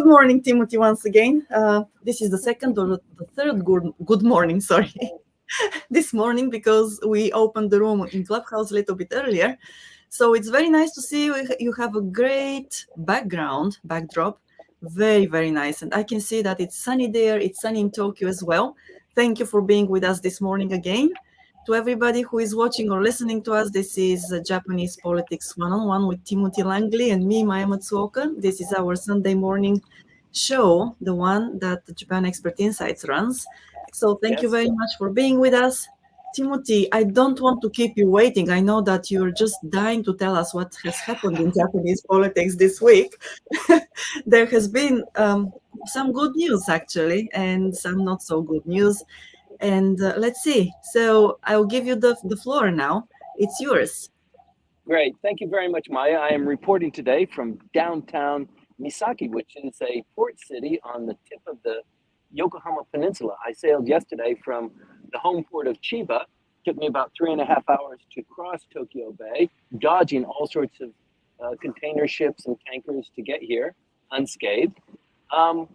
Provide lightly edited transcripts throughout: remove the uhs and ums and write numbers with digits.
morning, Timothy, once again. This is the second or the third good morning, sorry, this morning because we opened the room in Clubhouse a little bit earlier. So it's very nice to see you have a great backdrop. Very, very nice. And I can see that it's sunny there. It's sunny in Tokyo as well. Thank you for being with us this morning again. To everybody who is watching or listening to us, this is Japanese Politics One-on-One with Timothy Langley and me, Maya Matsuoka. This is our Sunday morning show, the one that the Japan Expert Insights runs. So thank you very much for being with us. Timothy, I don't want to keep you waiting. I know that you're just dying to tell us what has happened in Japanese politics this week. There has been some good news, actually, and some not so good news. And let's see. So I'll give you the floor now. It's yours. Great. Thank you very much, Maya. I am reporting today from downtown Misaki, which is a port city on the tip of the Yokohama Peninsula. I sailed yesterday from the home port of Chiba. It took me about 3.5 hours to cross Tokyo Bay, dodging all sorts of container ships and tankers to get here unscathed. As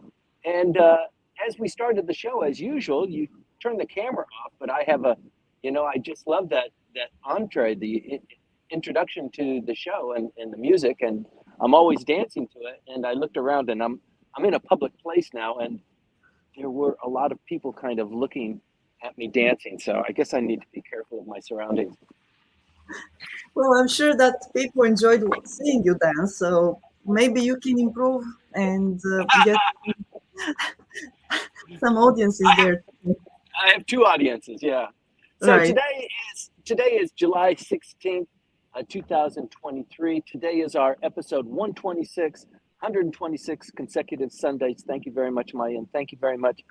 we started the show, as usual, you turn the camera off, but I have I just love that entree, the introduction to the show and the music, and I'm always dancing to it. And I looked around, and I'm in a public place now, and there were a lot of people kind of looking at me dancing. So I guess I need to be careful of my surroundings. Well, I'm sure that people enjoyed seeing you dance, so maybe you can improve and get some audiences there. I have two audiences, yeah. So Right. today is July 16th, 2023. Today is our episode 126 consecutive Sundays. Thank you very much, Maya, and thank you very much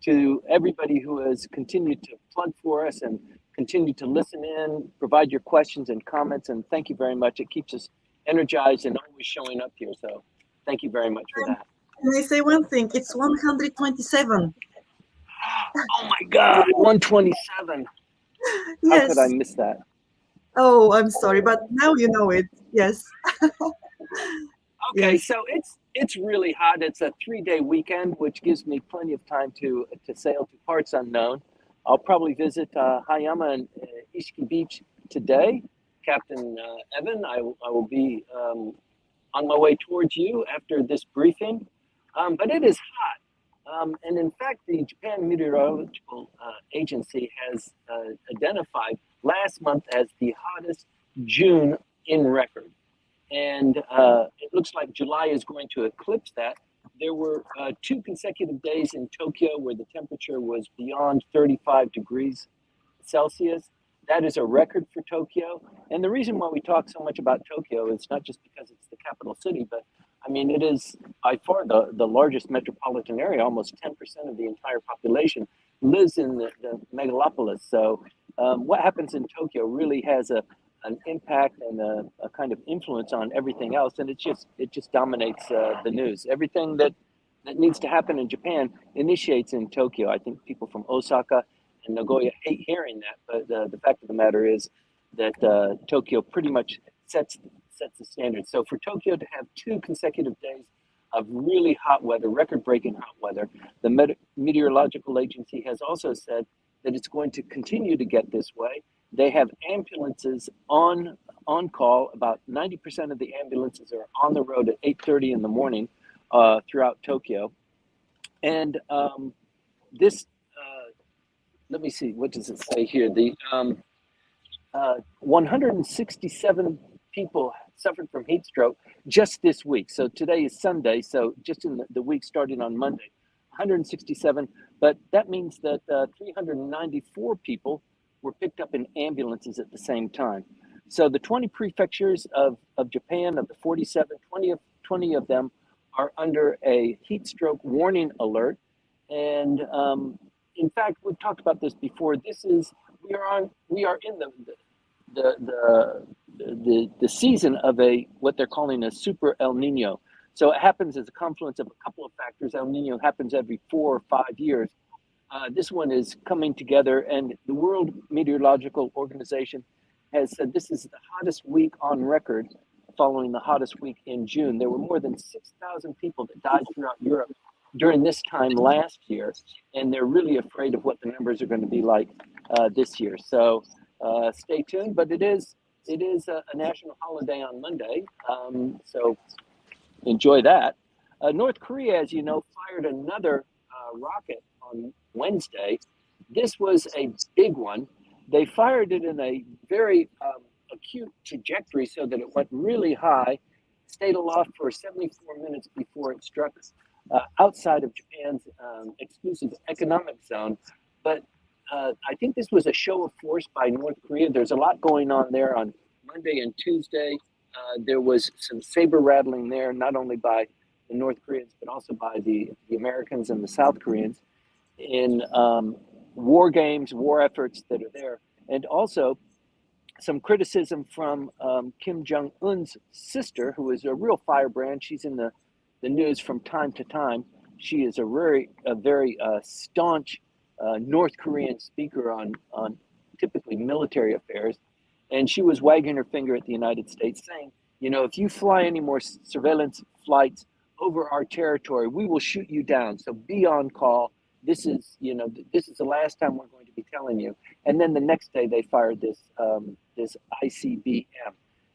to everybody who has continued to plug for us and continue to listen in, provide your questions and comments, and thank you very much. It keeps us energized and always showing up here, so thank you very much for that. Can I say one thing? It's 127. Oh my God, 127. Yes. How could I miss that? Oh, I'm sorry, but now you know it. Yes. Okay, Yes. so it's really hot. It's a 3-day weekend, which gives me plenty of time to sail to parts unknown. I'll probably visit Hayama and Ishiki Beach today. Captain Evan, I will be on my way towards you after this briefing. But it is hot. And in fact, the Japan Meteorological Agency has identified last month as the hottest June in record. And it looks like July is going to eclipse that. There were 2 consecutive days in Tokyo where the temperature was beyond 35 degrees Celsius. That is a record for Tokyo. And the reason why we talk so much about Tokyo is not just because it's the capital city, but I mean, it is by far the largest metropolitan area. Almost 10% of the entire population lives in the megalopolis. So what happens in Tokyo really has an impact and a kind of influence on everything else. And it just dominates the news. Everything that needs to happen in Japan initiates in Tokyo. I think people from Osaka and Nagoya hate hearing that, but the fact of the matter is that Tokyo pretty much sets the standard. So for Tokyo to have 2 consecutive days of really hot weather, record-breaking hot weather, the Meteorological Agency has also said that it's going to continue to get this way. They have ambulances on call. About 90% of the ambulances are on the road at 8:30 in the morning throughout Tokyo. And this, let me see, what does it say here? The 167 people suffered from heat stroke just this week. So today is Sunday, so just in the week starting on Monday, 167. But that means that 394 people were picked up in ambulances at the same time. So the 20 prefectures of Japan, of the 47, 20 of them are under a heat stroke warning alert. And in fact, we've talked about this before. We are in the season of what they're calling a super El Nino. So it happens as a confluence of a couple of factors. El Nino happens every 4 or 5 years. This one is coming together, and the World Meteorological Organization has said this is the hottest week on record following the hottest week in June. There were more than 6,000 people that died throughout Europe during this time last year, and they're really afraid of what the numbers are going to be like this year. So stay tuned, but it is a national holiday on Monday, so enjoy that. North Korea, as you know, fired another rocket on Wednesday. This was a big one. They fired it in a very acute trajectory so that it went really high, stayed aloft for 74 minutes before it struck outside of Japan's exclusive economic zone. But I think this was a show of force by North Korea. There's a lot going on there on Monday and Tuesday. There was some saber rattling there, not only by the North Koreans, but also by the Americans and the South Koreans in war games, war efforts that are there. And also some criticism from Kim Jong-un's sister, who is a real firebrand. She's in the news from time to time. She is a very staunch North Korean speaker on typically military affairs. And she was wagging her finger at the United States saying, you know, if you fly any more surveillance flights over our territory, we will shoot you down. So be on call. This is the last time we're going to be telling you. And then the next day they fired this ICBM.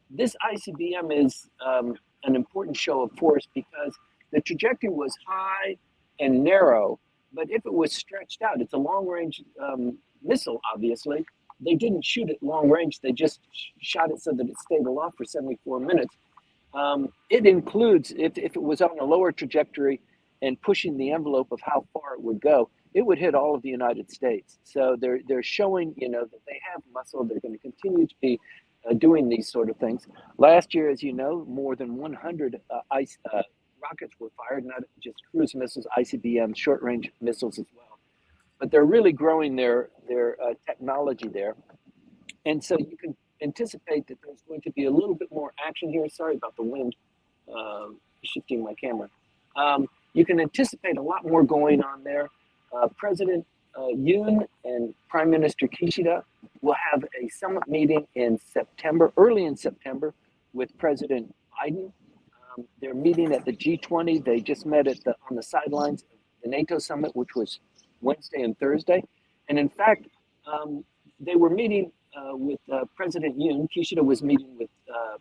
This ICBM is an important show of force because the trajectory was high and narrow, but if it was stretched out, it's a long-range missile, obviously. They didn't shoot it long range. They just shot it so that it stayed aloft for 74 minutes. It includes, if it was on a lower trajectory and pushing the envelope of how far it would go, it would hit all of the United States. So they're showing, that they have muscle. They're going to continue to be doing these sort of things. Last year, as you know, more than 100 rockets were fired, not just cruise missiles, ICBM, short-range missiles as well. But they're really growing their technology there. And so you can anticipate that there's going to be a little bit more action here. Sorry about the wind shifting my camera. You can anticipate a lot more going on there. President Yoon and Prime Minister Kishida will have a summit meeting in September, early in September, with President Biden. They're meeting at the G20. They just met on the sidelines of the NATO summit, which was Wednesday and Thursday. And in fact, they were meeting with President Yoon. Kishida was meeting with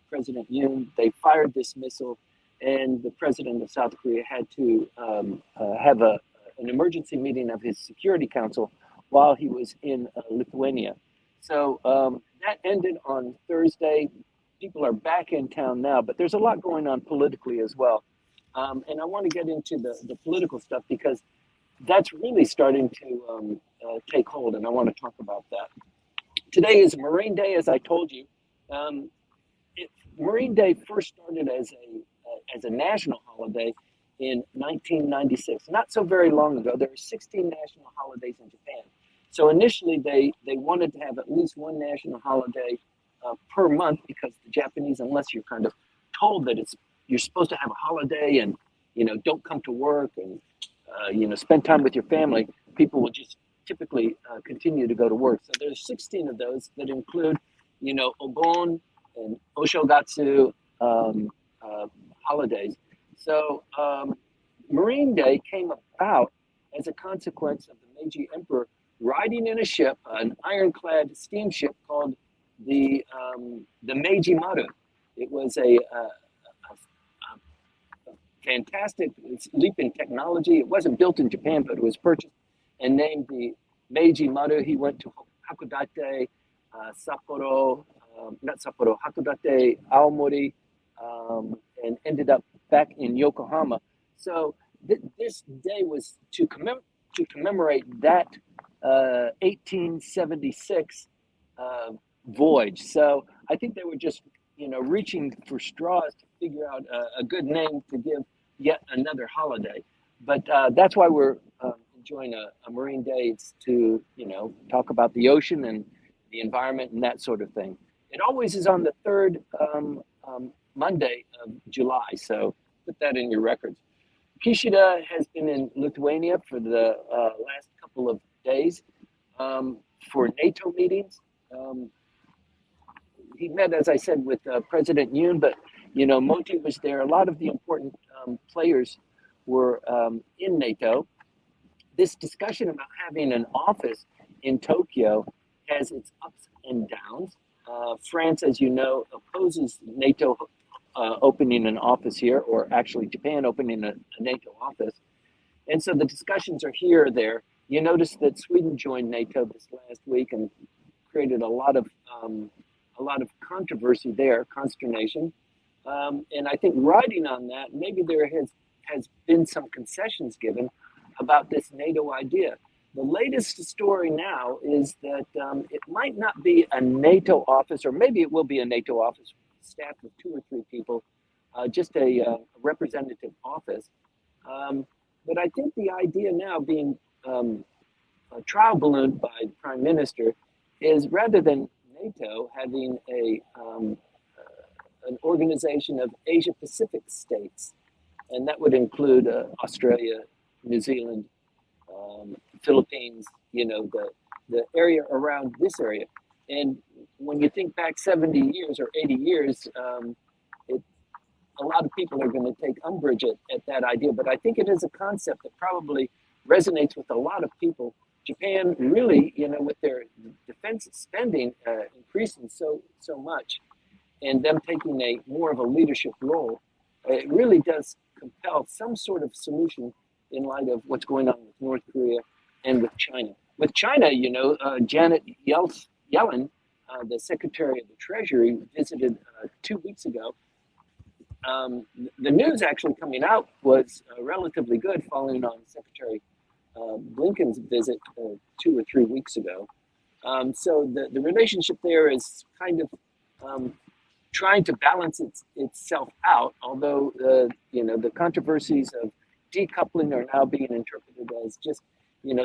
President Yoon. They fired this missile, and the president of South Korea had to have an emergency meeting of his Security Council while he was in Lithuania. So that ended on Thursday. People are back in town now, but there's a lot going on politically as well. And I want to get into the political stuff because that's really starting to take hold, and I want to talk about that. Today is Marine Day, as I told you. Marine Day first started as a national holiday in 1996, not so very long ago. There were 16 national holidays in Japan. So initially, they wanted to have at least one national holiday per month because the Japanese, unless you're kind of told that you're supposed to have a holiday and don't come to work and spend time with your family, people will just typically continue to go to work. So there's 16 of those that include, Obon and Oshogatsu holidays. So Marine Day came about as a consequence of the Meiji Emperor riding in a ship, an ironclad steamship called the Meiji Maru. It was a fantastic leap in technology. It wasn't built in Japan, but it was purchased and named the Meiji Maru. He went to Hakodate, Hakodate, Aomori, and ended up back in Yokohama. So this day was to commemorate that 1876 voyage. So I think they were just reaching for straws to figure out a good name to give yet another holiday. But that's why we're enjoying a Marine Day. It's to talk about the ocean and the environment and that sort of thing. It always is on the third Monday of July, so put that in your records. Kishida has been in Lithuania for the last couple of days for NATO meetings. He met, as I said, with President Yoon, but Moti was there. A lot of the important players were in NATO. This discussion about having an office in Tokyo has its ups and downs. France, as you know, opposes NATO opening an office here, or actually Japan opening a NATO office. And so the discussions are here or there. You notice that Sweden joined NATO this last week and created a lot of controversy there, consternation. And I think riding on that, maybe there has been some concessions given about this NATO idea. The latest story now is that it might not be a NATO office, or maybe it will be a NATO office staffed with 2 or 3 people, just a representative office. But I think the idea now being trial ballooned by the Prime Minister is, rather than NATO having an organization of Asia Pacific states, and that would include Australia, New Zealand, Philippines, the area around this area. And when you think back 70 years or 80 years, a lot of people are going to take umbrage at that idea, but I think it is a concept that probably resonates with a lot of people. Japan really, with their defense spending increasing so much, and them taking more of a leadership role, it really does compel some sort of solution in light of what's going on with North Korea and with China. With China, Janet Yellen, the Secretary of the Treasury, visited 2 weeks ago. The news actually coming out was relatively good, following on Secretary Blinken's visit 2 or 3 weeks ago. So the relationship there is kind of trying to balance itself out, although the controversies of decoupling are now being interpreted as just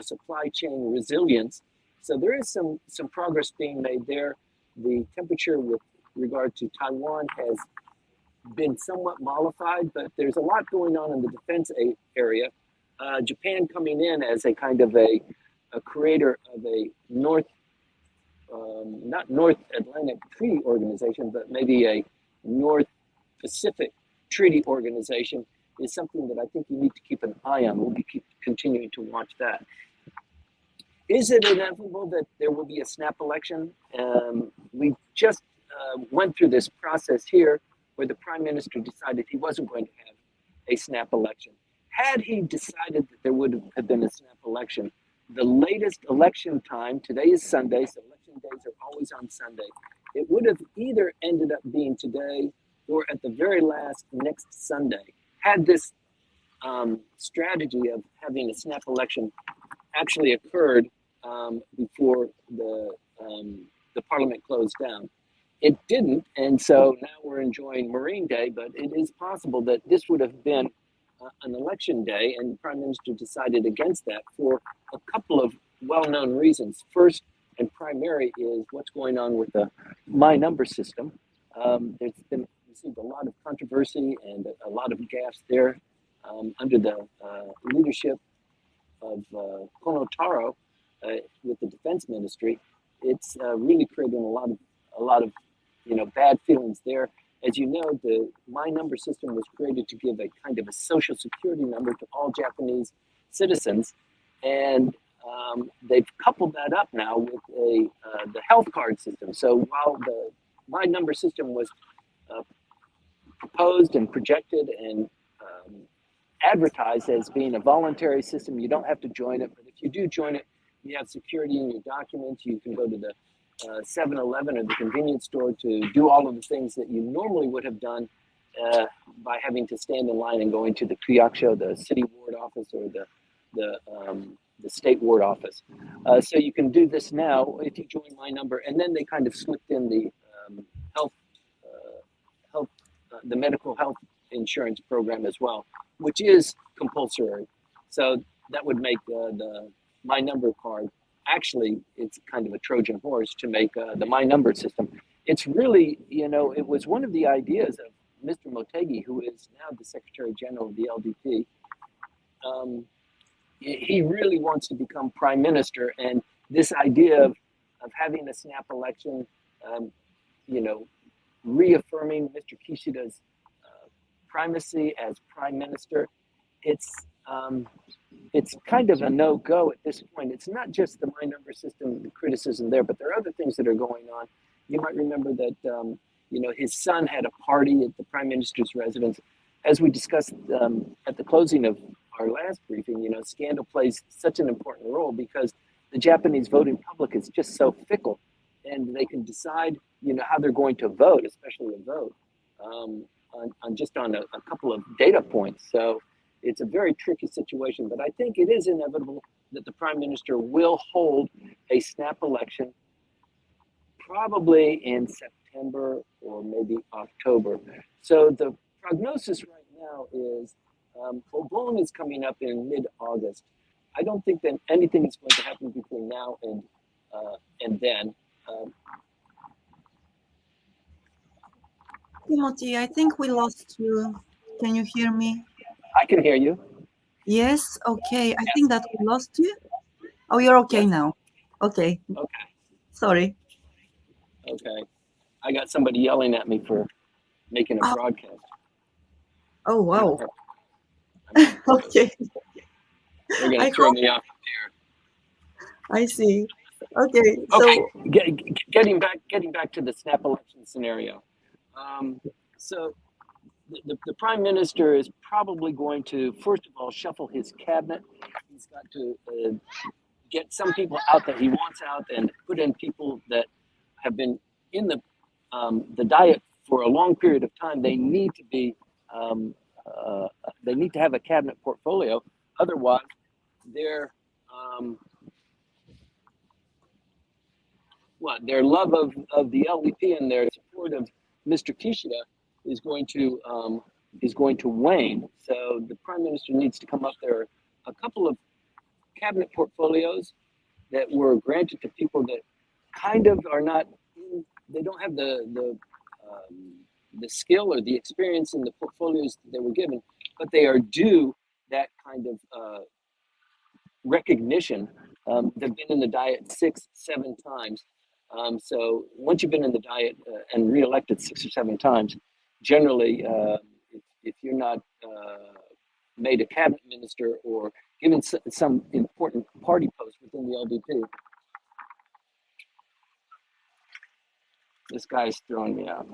supply chain resilience. So there is some progress being made there. The temperature with regard to Taiwan has been somewhat mollified, but there's a lot going on in the defense area. Japan coming in as a kind of a creator of a not North Atlantic Treaty Organization, but maybe a North Pacific Treaty Organization is something that I think you need to keep an eye on. We'll be continuing to watch that. Is it inevitable that there will be a snap election? We just went through this process here where the Prime Minister decided he wasn't going to have a snap election. Had he decided that there would have been a snap election, the latest election time, today is Sunday, so election days are always on Sunday, it would have either ended up being today or at the very last next Sunday. Had this strategy of having a snap election actually occurred before the parliament closed down. It didn't, and so now we're enjoying Marine Day, but it is possible that this would have been an election day, and the Prime Minister decided against that for a couple of well-known reasons. First and primary is what's going on with the My Number system. There's been received a lot of controversy and a lot of gaffes there under the leadership of Kono Taro with the Defense Ministry. It's really creating a lot of bad feelings there. As you know, the My Number system was created to give a kind of a social security number to all Japanese citizens, and they've coupled that up now with the health card system. So while the My Number system was proposed and projected and advertised as being a voluntary system, you don't have to join it, but if you do join it, you have security in your documents. You can go to the 7-Eleven or the convenience store to do all of the things that you normally would have done by having to stand in line and going to the Kyakusho, the city ward office, or the state ward office. So you can do this now if you join My Number, and then they kind of slipped in the the medical health insurance program as well, which is compulsory. So that would make the My Number card, actually, it's kind of a Trojan horse to make the My Number system. It's really, it was one of the ideas of Mr. Motegi, who is now the Secretary General of the LDP. He really wants to become Prime Minister, and this idea of having a snap election, reaffirming Mr. Kishida's primacy as prime minister, it's kind of a no-go at this point. It's not just the my number system, the criticism there, but there are other things that are going on. You might remember that his son had a party at the prime minister's residence. As we discussed at the closing of our last briefing, scandal plays such an important role because the Japanese voting public is just so fickle, and they can decide, how they're going to vote, especially a vote, on a couple of data points. So it's a very tricky situation, but I think it is inevitable that the prime minister will hold a snap election probably in September or maybe October. So the prognosis right now is Obon is coming up in mid-August. I don't think that anything is going to happen between now and then. Timothy, I think we lost you. Can you hear me? I can hear you. Yes. Okay. I think that we lost you. Oh, you're okay now. Okay. Okay. Sorry. Okay. I got somebody yelling at me for making a broadcast. Oh, wow. Okay. They're going to throw me off here. I see. Okay. Okay. So Getting back to the snap election scenario. So the prime minister is probably going to, first of all, shuffle his cabinet. He's got to get some people out that he wants out and put in people that have been in the diet for a long period of time. They need to be they need to have a cabinet portfolio. Otherwise, their love of the LDP and their support of Mr. Kishida is going to wane. So the prime minister needs to come up. There are a couple of cabinet portfolios that were granted to people that kind of are not. They don't have the skill or the experience in the portfolios that they were given, but they are due that kind of recognition. They've been in the diet 6-7 times. So once you've been in the diet and reelected 6 or 7 times, generally, if you're not made a cabinet minister or given some important party post within the LDP, this guy's throwing me out.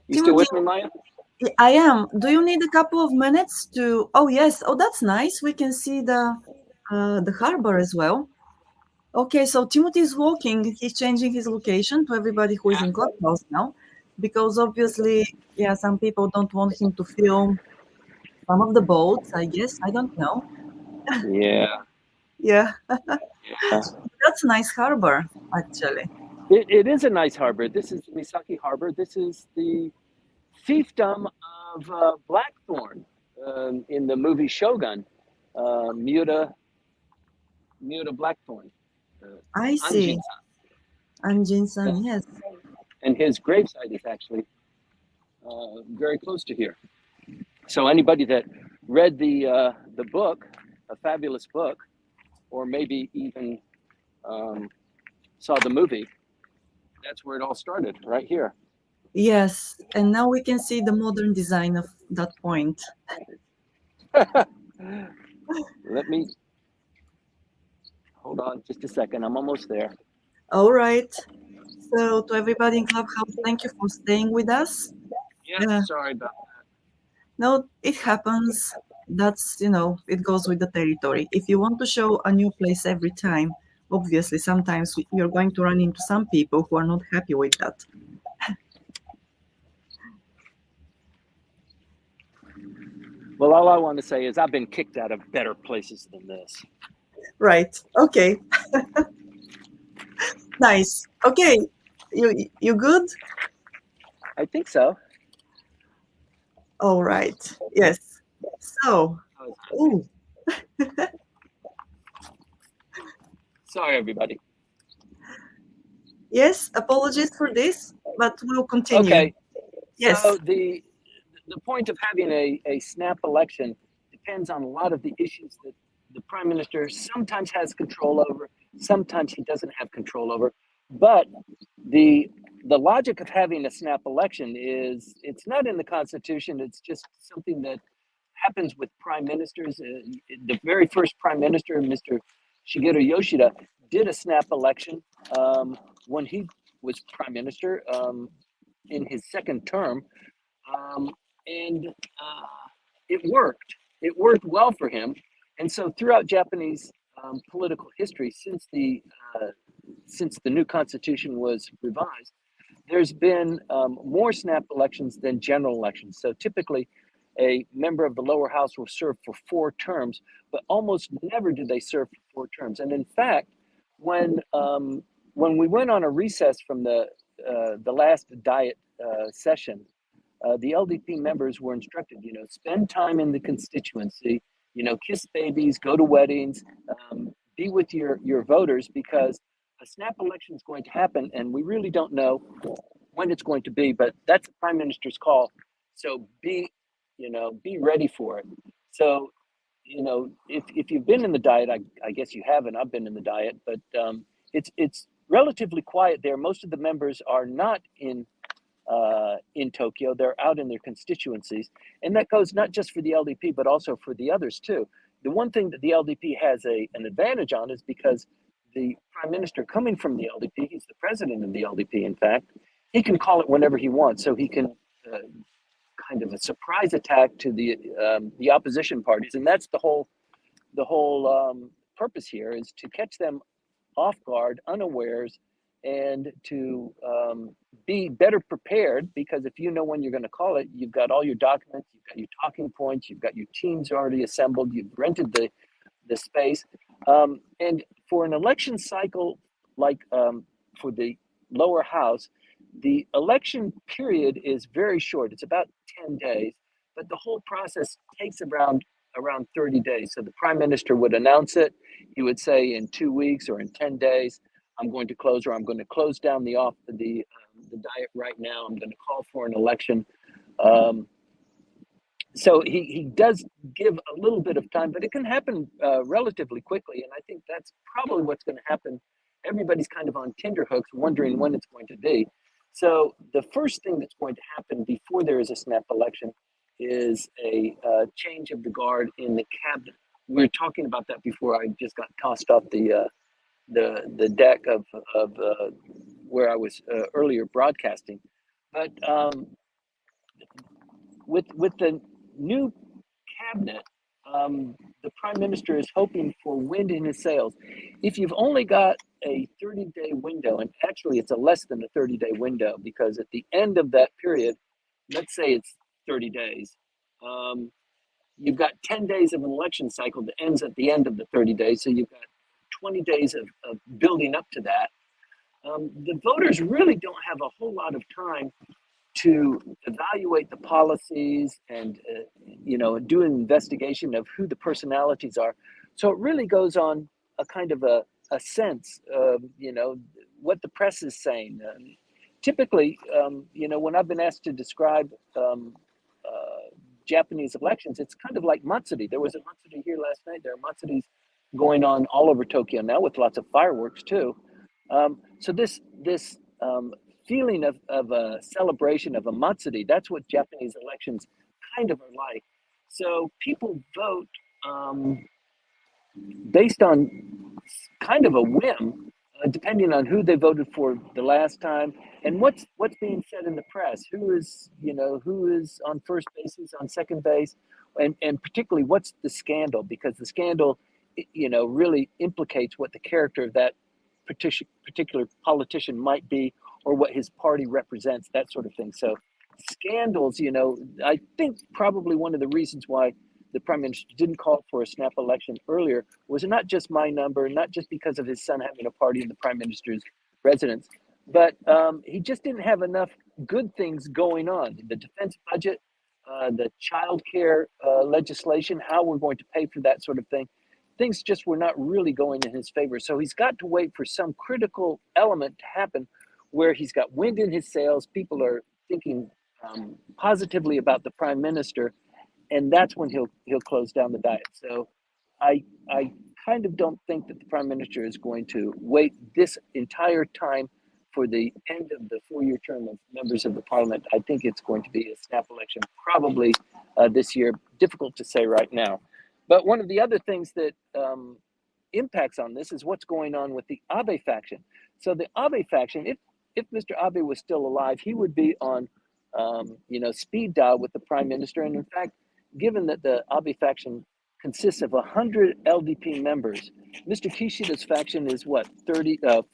You still with me, Maya? I am. Do you need a couple of minutes to? Oh yes. Oh, that's nice. We can see the harbor as well. Okay, so Timothy is walking. He's changing his location to everybody who is in Clubhouse now, because obviously, yeah, some people don't want him to film some of the boats. I guess I don't know. Yeah. Yeah. Yeah. That's a nice harbor, actually. It is a nice harbor. This is Misaki Harbor. This is the fiefdom of Blackthorn in the movie Shogun. Miura Blackthorn. I see. Anjin-san, yes. And his gravesite is actually very close to here. So anybody that read the book, a fabulous book, or maybe even saw the movie, that's where it all started, right here. Yes, and now we can see the modern design of that point. Let me hold on just a second. I'm almost there. All right. So to everybody in Clubhouse, thank you for staying with us. Yeah, sorry about that. No, it happens. That's, it goes with the territory. If you want to show a new place every time, obviously, sometimes you're going to run into some people who are not happy with that. Well, all I want to say is I've been kicked out of better places than this. Right. Okay. Nice. Okay. You good? I think so. All right. Yes. So. Ooh. Sorry, everybody. Yes. Apologies for this, but we'll continue. Okay. Yes. So the point of having a snap election depends on a lot of the issues that the prime minister sometimes has control over, sometimes he doesn't have control over. But the logic of having a snap election is it's not in the Constitution. It's just something that happens with prime ministers. The very first prime minister, Mr. Shigeru Yoshida, did a snap election when he was prime minister in his second term, and it worked. It worked well for him, and so throughout Japanese political history, since the new constitution was revised, there's been more snap elections than general elections. So typically, a member of the lower house will serve for 4 terms, but almost never do they serve for 4 terms. And in fact, when we went on a recess from the last Diet session, the LDP members were instructed, spend time in the constituency, kiss babies, go to weddings, be with your voters, because a snap election is going to happen, and we really don't know when it's going to be, but that's the prime minister's call. So be ready for it. So, if you've been in the Diet, I guess you haven't. I've been in the Diet, but it's relatively quiet there. Most of the members are not in Tokyo. They're out in their constituencies, and that goes not just for the LDP, but also for the others too. The one thing that the LDP has an advantage on is because the prime minister coming from the LDP, he's the president of the LDP, in fact, he can call it whenever he wants. So he can kind of a surprise attack to the opposition parties, and that's the whole purpose here, is to catch them off guard, unawares, and to be better prepared, because if you know when you're going to call it, you've got all your documents, you've got your talking points, you've got your teams already assembled, you've rented the space. And for an election cycle like for the lower house, the election period is very short. It's about 10 days, but the whole process takes around 30 days. So the prime minister would announce it. He would say in 2 weeks or in 10 days, I'm going to close down the Diet right now. I'm going to call for an election. So he does give a little bit of time, but it can happen relatively quickly. And I think that's probably what's going to happen. Everybody's kind of on tenterhooks, wondering when it's going to be. So the first thing that's going to happen before there is a snap election is a change of the guard in the cabinet. We were talking about that before I just got tossed off the deck of where I was earlier broadcasting. But with the new cabinet, the prime minister is hoping for wind in his sails. If you've only got a 30-day window, and actually it's a less than a 30-day window, because at the end of that period, let's say it's 30 days, you've got 10 days of an election cycle that ends at the end of the 30 days. So you've got 20 days of building up to that. The voters really don't have a whole lot of time to evaluate the policies and do an investigation of who the personalities are. So it really goes on a kind of a sense of what the press is saying. Typically, when I've been asked to describe Japanese elections, it's kind of like Matsuri. There was a Matsuri here last night. There are Matsuris going on all over Tokyo now, with lots of fireworks too. So this feeling of a celebration, of a Matsuri, that's what Japanese elections kind of are like. So people vote based on kind of a whim, depending on who they voted for the last time and what's being said in the press. Who is on first base, who's on second base, and particularly what's the scandal, because the scandal really implicates what the character of that particular politician might be, or what his party represents, that sort of thing. So scandals, I think probably one of the reasons why the prime minister didn't call for a snap election earlier was not just my number, not just because of his son having a party in the prime minister's residence, but he just didn't have enough good things going on. The defense budget, the child care legislation, how we're going to pay for that sort of thing. Things just were not really going in his favor. So he's got to wait for some critical element to happen where he's got wind in his sails. People are thinking positively about the prime minister, and that's when he'll close down the Diet. So I kind of don't think that the prime minister is going to wait this entire time for the end of the 4-year term of members of the parliament. I think it's going to be a snap election, probably this year. Difficult to say right now. But one of the other things that impacts on this is what's going on with the Abe faction. So the Abe faction, if Mr. Abe was still alive, he would be on speed dial with the prime minister. And in fact, given that the Abe faction consists of 100 LDP members, Mr. Kishida's faction is what,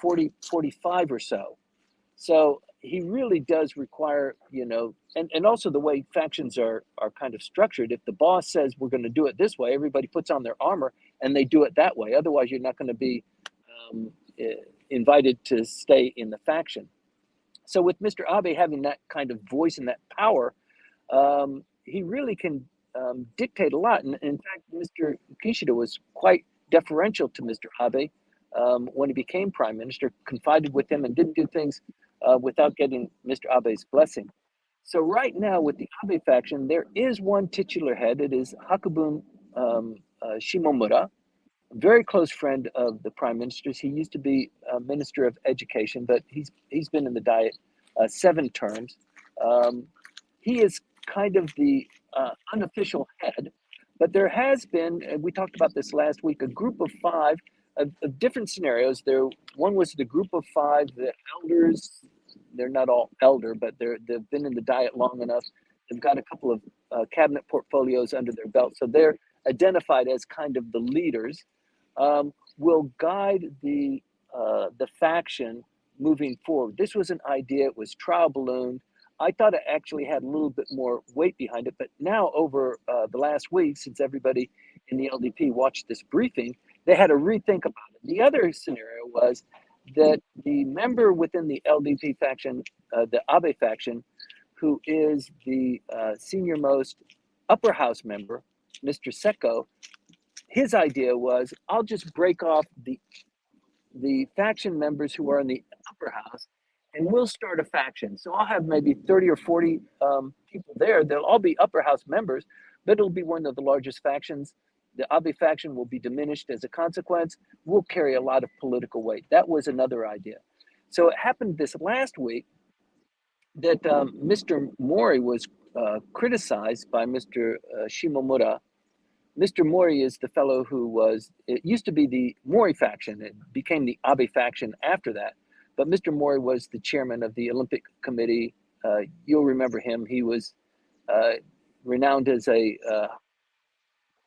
45 or so. So he really does require, and also the way factions are kind of structured. If the boss says we're going to do it this way, everybody puts on their armor and they do it that way. Otherwise, you're not going to be invited to stay in the faction. So with Mr. Abe having that kind of voice and that power, he really can dictate a lot. And in fact, Mr. Kishida was quite deferential to Mr. Abe when he became prime minister, confided with him and didn't do things without getting Mr. Abe's blessing. So right now with the Abe faction, there is one titular head. It is Hakubun Shimomura, a very close friend of the prime minister's. He used to be Minister of Education, but he's been in the Diet 7 terms. He is kind of the unofficial head, but there has been, and we talked about this last week, a group of 5 of different scenarios. One was the group of 5, the elders. They're not all elder, but they've been in the Diet long enough. They've got a couple of cabinet portfolios under their belt, so they're identified as kind of the leaders. Will guide the faction moving forward. This was an idea. It was trial ballooned. I thought it actually had a little bit more weight behind it, but now over the last week, since everybody in the LDP watched this briefing, they had to rethink about it. The other scenario was that the member within the LDP faction, the Abe faction, who is the senior most upper house member, Mr. Seko, his idea was, I'll just break off the faction members who are in the upper house and we'll start a faction. So I'll have maybe 30 or 40 people there. They'll all be upper house members, but it'll be one of the largest factions. The Abe faction will be diminished as a consequence. We'll carry a lot of political weight. That was another idea. So it happened this last week that Mr. Mori was criticized by Mr. Shimomura. Mr. Mori is the fellow who it used to be the Mori faction. It became the Abe faction after that. But Mr. Mori was the chairman of the Olympic Committee. You'll remember him. He was renowned as a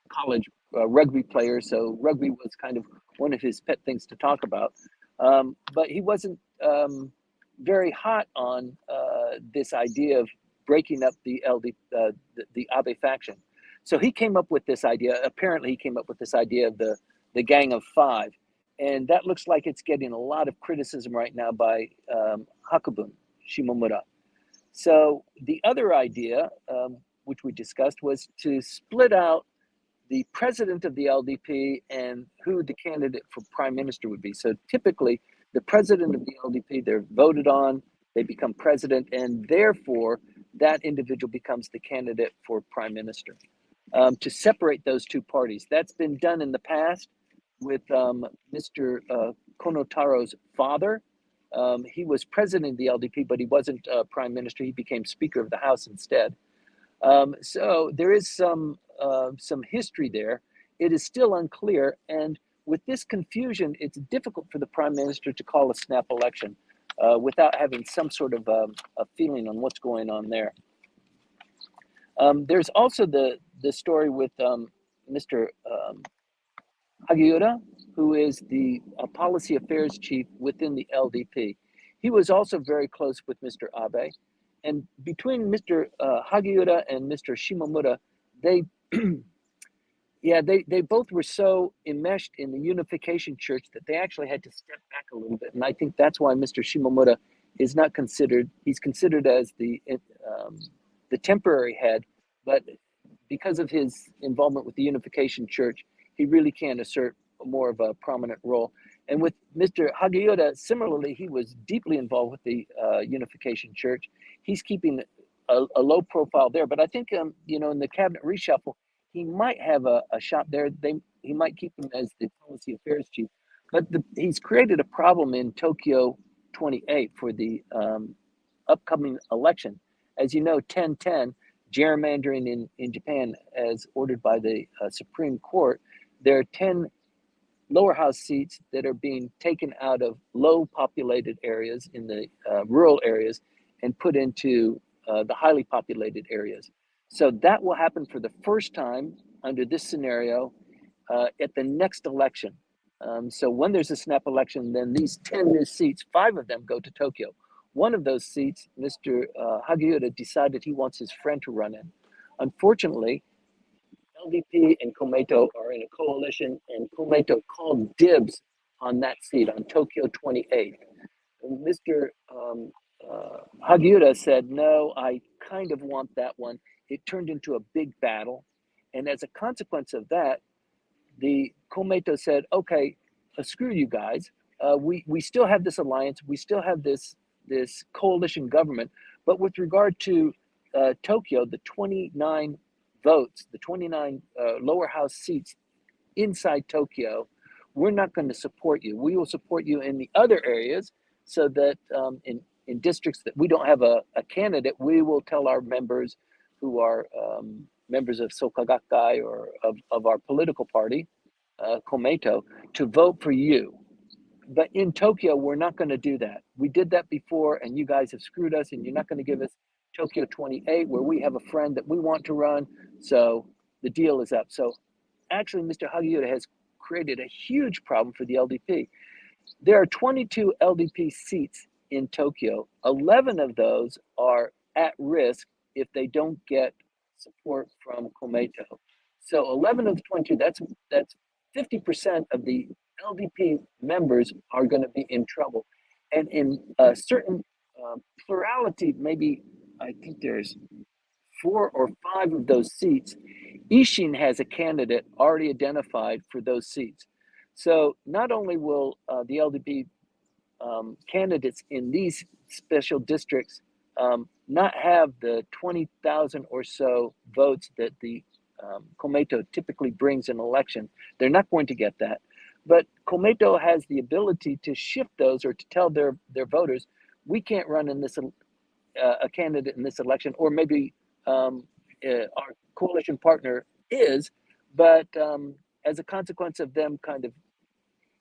college rugby player. So rugby was kind of one of his pet things to talk about. But he wasn't very hot on this idea of breaking up the Abe faction. So he came up with this idea. Apparently, he came up with this idea of the Gang of 5. And that looks like it's getting a lot of criticism right now by Hakubun Shimomura. So the other idea, which we discussed, was to split out the president of the LDP and who the candidate for prime minister would be. So typically, the president of the LDP, they're voted on, they become president, and therefore that individual becomes the candidate for prime minister. To separate those two parties. That's been done in the past with Mr. Konotaro's father. He was president of the LDP, but he wasn't prime minister. He became Speaker of the House instead. So there is some history there. It is still unclear, and with this confusion, it's difficult for the prime minister to call a snap election without having some sort of a feeling on what's going on there. There's also the story with Mr. Hagiura, who is the policy affairs chief within the LDP. He was also very close with Mr. Abe. And between Mr. Hagiura and Mr. Shimomura, they both were so enmeshed in the Unification Church that they actually had to step back a little bit. And I think that's why Mr. Shimomura is not considered, he's considered as the temporary head, but because of his involvement with the Unification Church, he really can assert more of a prominent role. And with Mr. Hagiura, similarly, he was deeply involved with the Unification Church. He's keeping a low profile there, but I think in the cabinet reshuffle, he might have a shot there. he might keep him as the policy affairs chief, but he's created a problem in Tokyo 28 for the upcoming election. As you know, 1010, gerrymandering in Japan, as ordered by the Supreme Court, there are 10 lower house seats that are being taken out of low populated areas in the rural areas and put into the highly populated areas. So that will happen for the first time under this scenario at the next election. So when there's a snap election, then these 10 new seats, 5 of them go to Tokyo. One of those seats, Mr. Hagiura decided he wants his friend to run in. Unfortunately, LDP and Komeito are in a coalition, and Komeito called dibs on that seat, on Tokyo 28. And Mr. Hagiura said, no, I kind of want that one. It turned into a big battle. And as a consequence of that, the Komeito said, okay, screw you guys. We still have this alliance. We still have this coalition government. But with regard to Tokyo, the 29 votes, the 29 lower house seats inside Tokyo, we're not going to support you. We will support you in the other areas so that in districts that we don't have a candidate, we will tell our members who are members of Soka Gakkai or of our political party, Komeito, to vote for you. But in Tokyo, we're not going to do that. We did that before, and you guys have screwed us, and you're not going to give us Tokyo 28, where we have a friend that we want to run. So the deal is up. So actually, Mr. Hagiura has created a huge problem for the LDP. There are 22 LDP seats in Tokyo. 11 of those are at risk if they don't get support from Komeito. So 11 of the 22, that's 50% of the LDP members are going to be in trouble. And in a certain plurality, maybe I think there's 4 or 5 of those seats, Ishin has a candidate already identified for those seats. So not only will the LDP candidates in these special districts not have the 20,000 or so votes that the Komeito typically brings in election, they're not going to get that. But Komeito has the ability to shift those or to tell their voters, we can't run in this a candidate in this election, or maybe our coalition partner is, but as a consequence of them kind of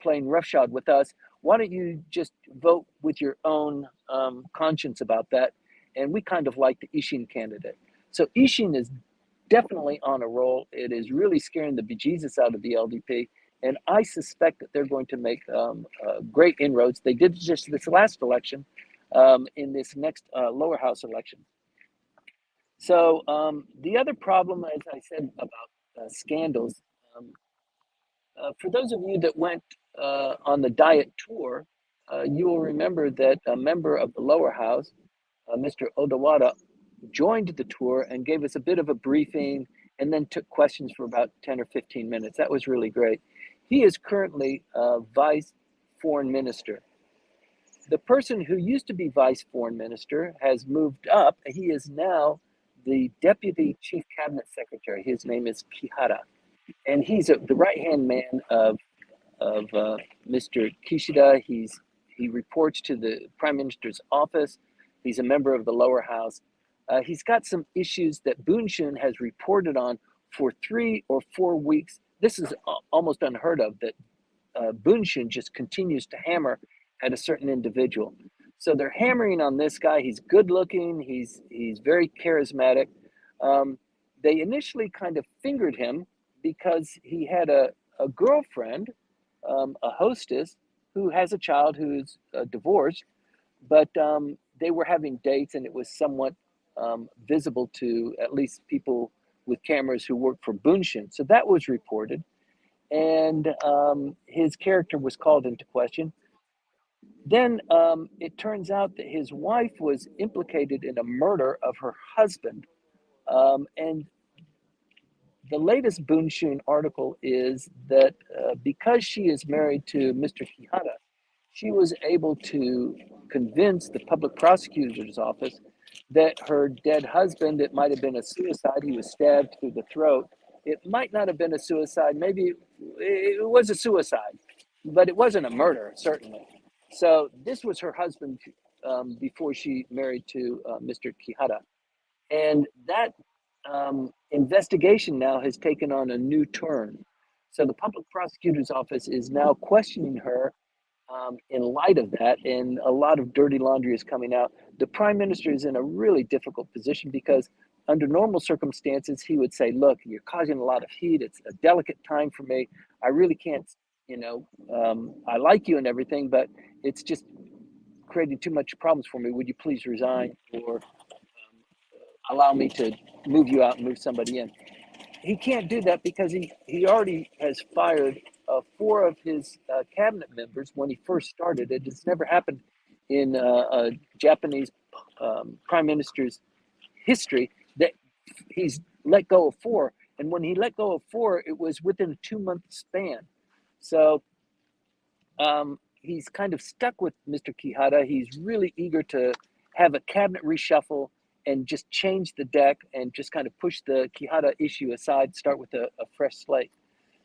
playing roughshod with us, why don't you just vote with your own conscience about that? And we kind of like the Ishin candidate. So Ishin is definitely on a roll. It is really scaring the bejesus out of the LDP. And I suspect that they're going to make great inroads. They did just this last election in this next lower house election. So the other problem, as I said, about scandals, for those of you that went on the diet tour, you will remember that a member of the lower house, Mr. Odawada, joined the tour and gave us a bit of a briefing and then took questions for about 10 or 15 minutes. That was really great. He is currently vice foreign minister. The person who used to be vice foreign minister has moved up. He is now the deputy chief cabinet secretary. His name is Kihara. And he's the right-hand man of Mr. Kishida. He reports to the prime minister's office. He's a member of the lower house. He's got some issues that Bunshun has reported on for 3 or 4 weeks. This is almost unheard of, that Bunshun just continues to hammer at a certain individual. So they're hammering on this guy. He's good looking. He's very charismatic. They initially kind of fingered him because he had a girlfriend, a hostess, who has a child who's divorced, but they were having dates, and it was somewhat visible to at least people with cameras who worked for Bunshun. So that was reported, and his character was called into question. Then it turns out that his wife was implicated in a murder of her husband, and the latest Bunshun article is that because she is married to Mr. Kihara, she was able to convince the public prosecutor's office that her dead husband, it might have been a suicide, he was stabbed through the throat, it might not have been a suicide. Maybe it was a suicide, but it wasn't a murder, certainly. So this was her husband before she married to Mr. Kihara. And that investigation now has taken on a new turn. So the public prosecutor's office is now questioning her in light of that, and a lot of dirty laundry is coming out. The prime minister is in a really difficult position because under normal circumstances, he would say, look, you're causing a lot of heat. It's a delicate time for me. I really can't, I like you and everything, but it's just creating too much problems for me. Would you please resign or allow me to move you out and move somebody in? He can't do that because he already has fired 4 of his cabinet members when he first started. It has never happened in a Japanese prime minister's history that he's let go of 4. And when he let go of 4, it was within a 2-month span. So he's kind of stuck with Mr. Kihara. He's really eager to have a cabinet reshuffle and just change the deck and just kind of push the Kihara issue aside, start with a fresh slate.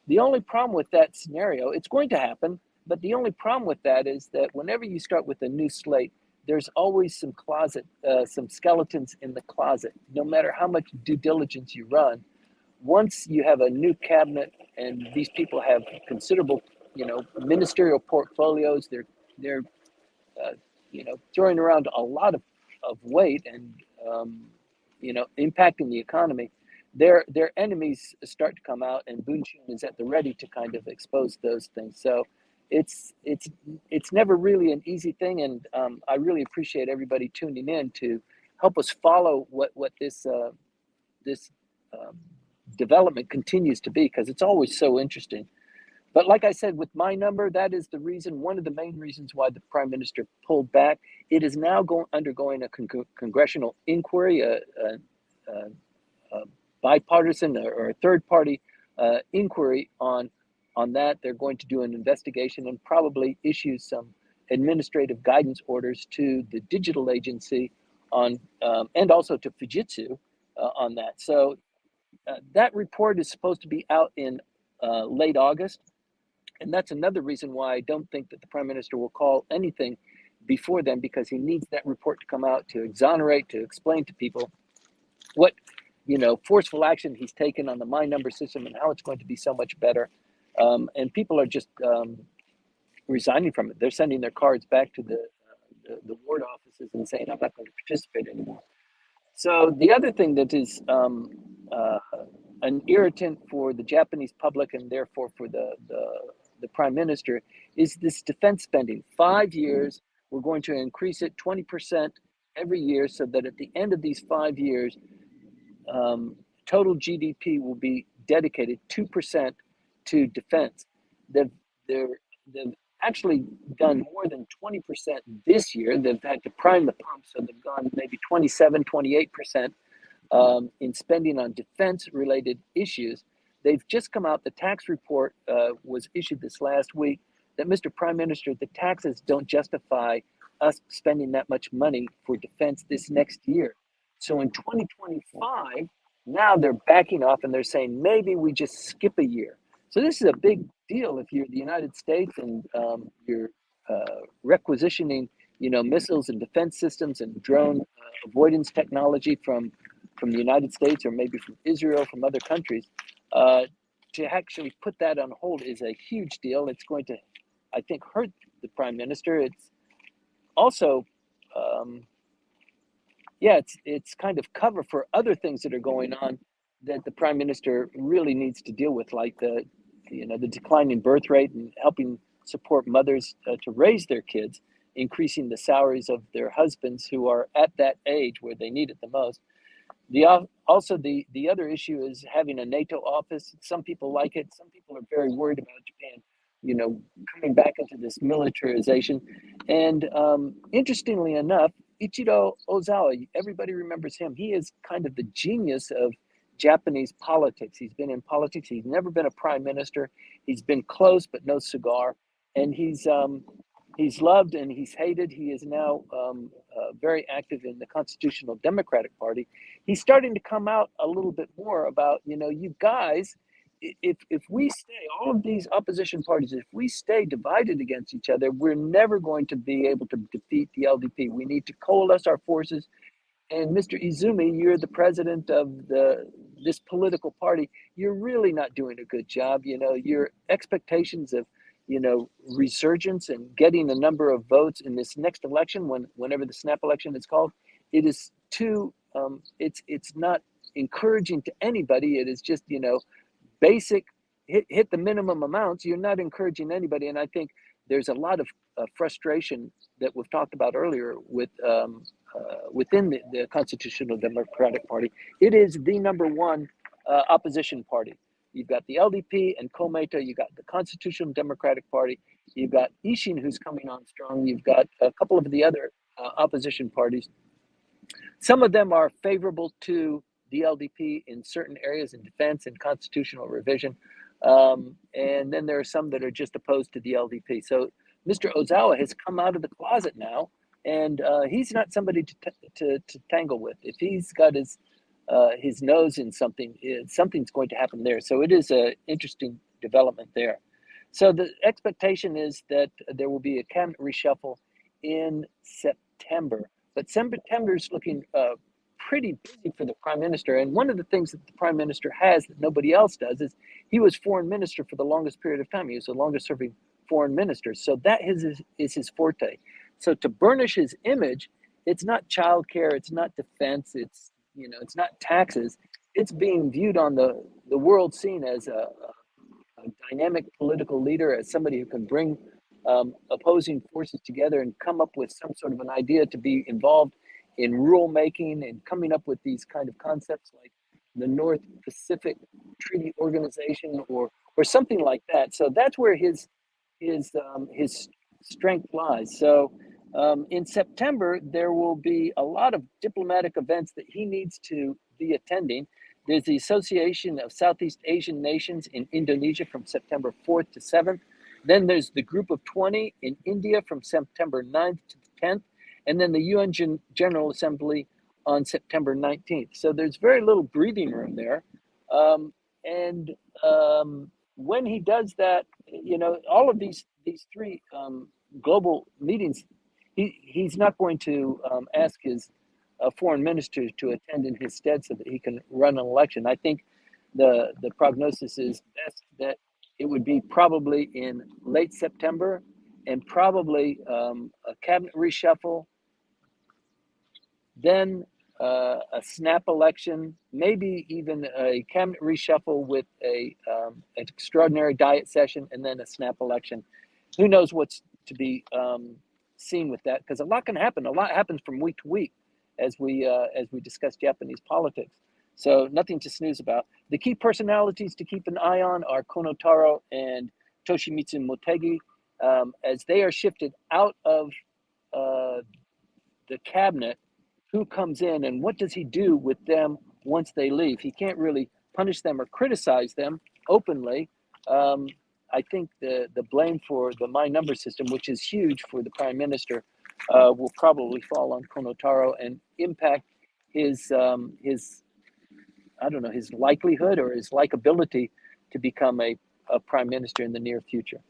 The only problem with that scenario, it's going to happen, but the only problem with that is that whenever you start with a new slate, there's always some skeletons in the closet. No matter how much due diligence you run, once you have a new cabinet and these people have considerable, ministerial portfolios, they're throwing around a lot of weight and impacting the economy. Their enemies start to come out, and Bunchun is at the ready to kind of expose those things. So it's never really an easy thing, and I really appreciate everybody tuning in to help us follow what this development continues to be, because it's always so interesting. But like I said, with my number, that is the reason, one of the main reasons why the prime minister pulled back. It is now undergoing a congressional inquiry, a bipartisan or a third-party inquiry on that. They're going to do an investigation and probably issue some administrative guidance orders to the digital agency on and also to Fujitsu on that. So that report is supposed to be out in late August. And that's another reason why I don't think that the prime minister will call anything before then, because he needs that report to come out to exonerate, to explain to people what, forceful action he's taken on the My Number system and how it's going to be so much better. And people are just resigning from it. They're sending their cards back to the ward offices and saying, I'm not going to participate anymore. So the other thing that is an irritant for the Japanese public and therefore for the prime minister is this defense spending. 5 years, we're going to increase it 20% every year, so that at the end of these 5 years, total GDP will be dedicated 2% to defense. They've actually done more than 20% this year. They've had to prime the pump, so they've gone maybe 27, 28% in spending on defense-related issues. They've just come out, the tax report was issued this last week, that Mr. Prime Minister, the taxes don't justify us spending that much money for defense this next year. So in 2025, now they're backing off and they're saying, maybe we just skip a year. So this is a big deal if you're the United States and you're requisitioning, missiles and defense systems and drone avoidance technology from the United States or maybe from Israel, from other countries. To actually put that on hold is a huge deal. It's going to, I think, hurt the prime minister. It's also, it's kind of cover for other things that are going on that the prime minister really needs to deal with, like the declining birth rate and helping support mothers to raise their kids, increasing the salaries of their husbands who are at that age where they need it the most. The other issue is having a NATO office. Some people like it. Some people are very worried about Japan, coming back into this militarization. And interestingly enough, Ichiro Ozawa, everybody remembers him. He is kind of the genius of Japanese politics. He's been in politics. He's never been a prime minister. He's been close, but no cigar. And he's loved and he's hated. He is now very active in the Constitutional Democratic Party, he's starting to come out a little bit more about, you guys, if we stay, all of these opposition parties, if we stay divided against each other, we're never going to be able to defeat the LDP. We need to coalesce our forces. And Mr. Izumi, you're the president of this political party. You're really not doing a good job. Your expectations of, resurgence and getting a number of votes in this next election, whenever the snap election is called, it is too. It's not encouraging to anybody. It is just, basic hit the minimum amounts. You're not encouraging anybody. And I think there's a lot of frustration that we've talked about earlier with within the Constitutional Democratic Party. It is the number one opposition party. You've got the LDP and Komeito. You've got the Constitutional Democratic Party. You've got Ishin, who's coming on strong. You've got a couple of the other opposition parties. Some of them are favorable to the LDP in certain areas in defense and constitutional revision. And then there are some that are just opposed to the LDP. So Mr. Ozawa has come out of the closet now, and he's not somebody to tangle with. If he's got his nose in something, something's going to happen there. So it is an interesting development there. So the expectation is that there will be a cabinet reshuffle in September. But September is looking pretty busy for the prime minister. And one of the things that the prime minister has that nobody else does is he was foreign minister for the longest period of time. He was the longest serving foreign minister. So that is his forte. So to burnish his image, it's not childcare, it's not defense, it's not taxes. It's being viewed on the world scene as a dynamic political leader, as somebody who can bring opposing forces together and come up with some sort of an idea to be involved in rulemaking and coming up with these kind of concepts like the North Pacific Treaty Organization or something like that. So that's where his strength lies. So in September, there will be a lot of diplomatic events that he needs to be attending. There's the Association of Southeast Asian Nations in Indonesia from September 4th to 7th. Then there's the Group of 20 in India from September 9th to the 10th. And then the UN General Assembly on September 19th. So there's very little breathing room there. When he does that, all of these three global meetings, he's not going to ask his foreign minister to attend in his stead so that he can run an election. I think the prognosis is best that it would be probably in late September and probably a cabinet reshuffle, then a snap election, maybe even a cabinet reshuffle with an extraordinary diet session, and then a snap election. Who knows what's to be seen with that? Because a lot can happen. A lot happens from week to week as we discuss Japanese politics. So nothing to snooze about. The key personalities to keep an eye on are Kono Taro and Toshimitsu Motegi, as they are shifted out of the cabinet. Who comes in and what does he do with them once they leave? He can't really punish them or criticize them openly. I think the blame for the My Number system, which is huge for the prime minister, will probably fall on Kono Taro and impact his likelihood or his likability to become a prime minister in the near future.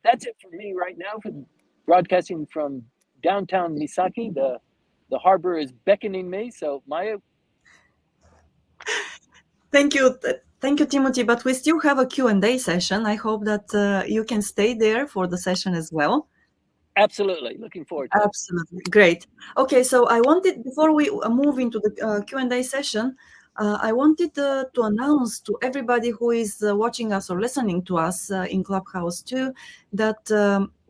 That's it for me right now. Broadcasting from downtown Misaki, the harbor is beckoning me. So Maya. Thank you, Timothy. But we still have a Q&A session. I hope that you can stay there for the session as well. Absolutely, looking forward to it. Absolutely, great. Okay, so I wanted, before we move into the Q&A session, I wanted to announce to everybody who is watching us or listening to us in Clubhouse too, that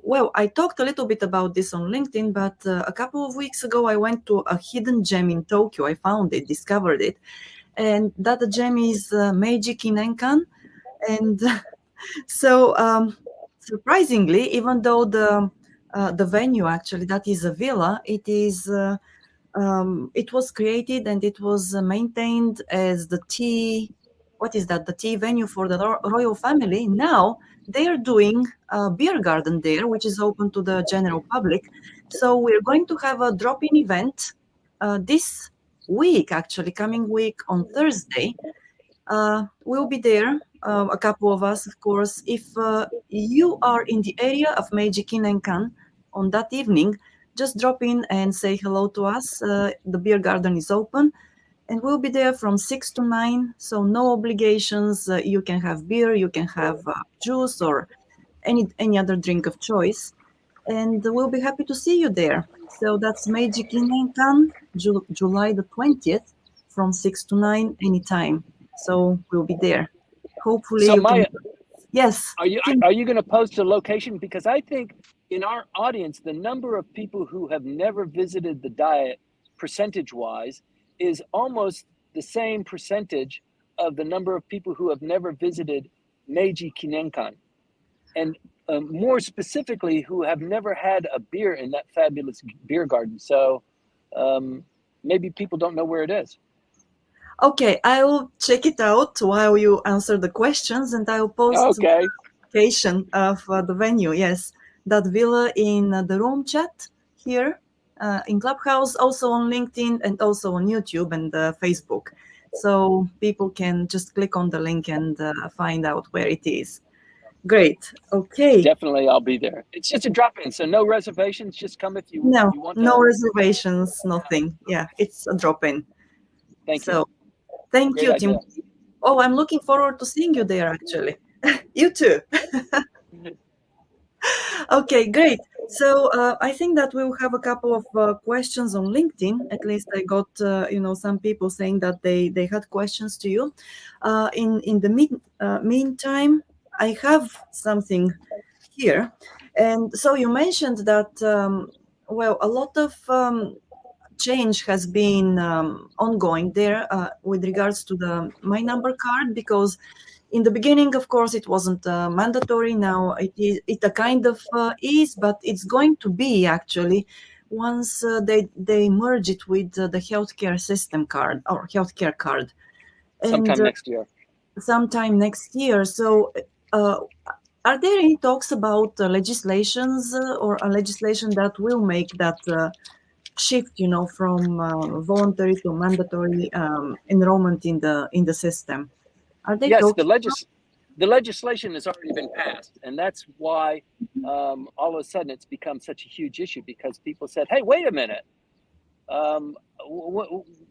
well, I talked a little bit about this on LinkedIn, but a couple of weeks ago, I went to a hidden gem in Tokyo. I found it, discovered it. And that gem is Meiji Kinenkan. And so surprisingly, even though the venue, actually, that is a villa, it was created and it was maintained as the tea what is that, the tea venue for the royal family. Now they are doing a beer garden there, which is open to the general public. So we're going to have a drop-in event this week, actually, coming week on Thursday. We'll be there, a couple of us, of course. If you are in the area of Meiji Kinenkan on that evening, just drop in and say hello to us. The beer garden is open, and we'll be there from 6 to 9, so no obligations. You can have beer, you can have juice, or any other drink of choice, and we'll be happy to see you there. So that's Meiji Kinenkan, July the 20th, from 6 to 9 anytime. So we'll be there. Hopefully So you can. Maya, Yes. are you going to post a location? Because I think in our audience, the number of people who have never visited the diet, percentage-wise, is almost the same percentage of the number of people who have never visited Meiji Kinenkan, and more specifically, who have never had a beer in that fabulous beer garden. So maybe people don't know where it is. Okay, I will check it out while you answer the questions, and I will post the Okay. location of the venue. Yes, that villa in the room chat here in Clubhouse, also on LinkedIn, and also on YouTube and Facebook. So people can just click on the link and find out where it is. Great. Okay. Definitely, I'll be there. It's just a drop-in, so no reservations. Just come if you No, want no to. reservations, nothing. Yeah, it's a drop-in. Thank you. So, thank Great you, idea. Tim. Oh, I'm looking forward to seeing you there, actually. You too. Okay, great. So I think that we'll have a couple of questions on LinkedIn. At least I got, some people saying that they had questions to you. In the meantime, I have something here. And so you mentioned that, a lot of change has been ongoing there with regards to the My Number card, because in the beginning, of course, it wasn't mandatory. Now it a kind of is, but it's going to be actually once they merge it with the healthcare system card or healthcare card, and Sometime next year. sometime next year. So. Are there any talks about legislations or a legislation that will make that shift, from voluntary to mandatory enrollment in the system? Are they Yes, talking? the legislation has already been passed, and that's why all of a sudden it's become such a huge issue, because people said, "Hey, wait a minute,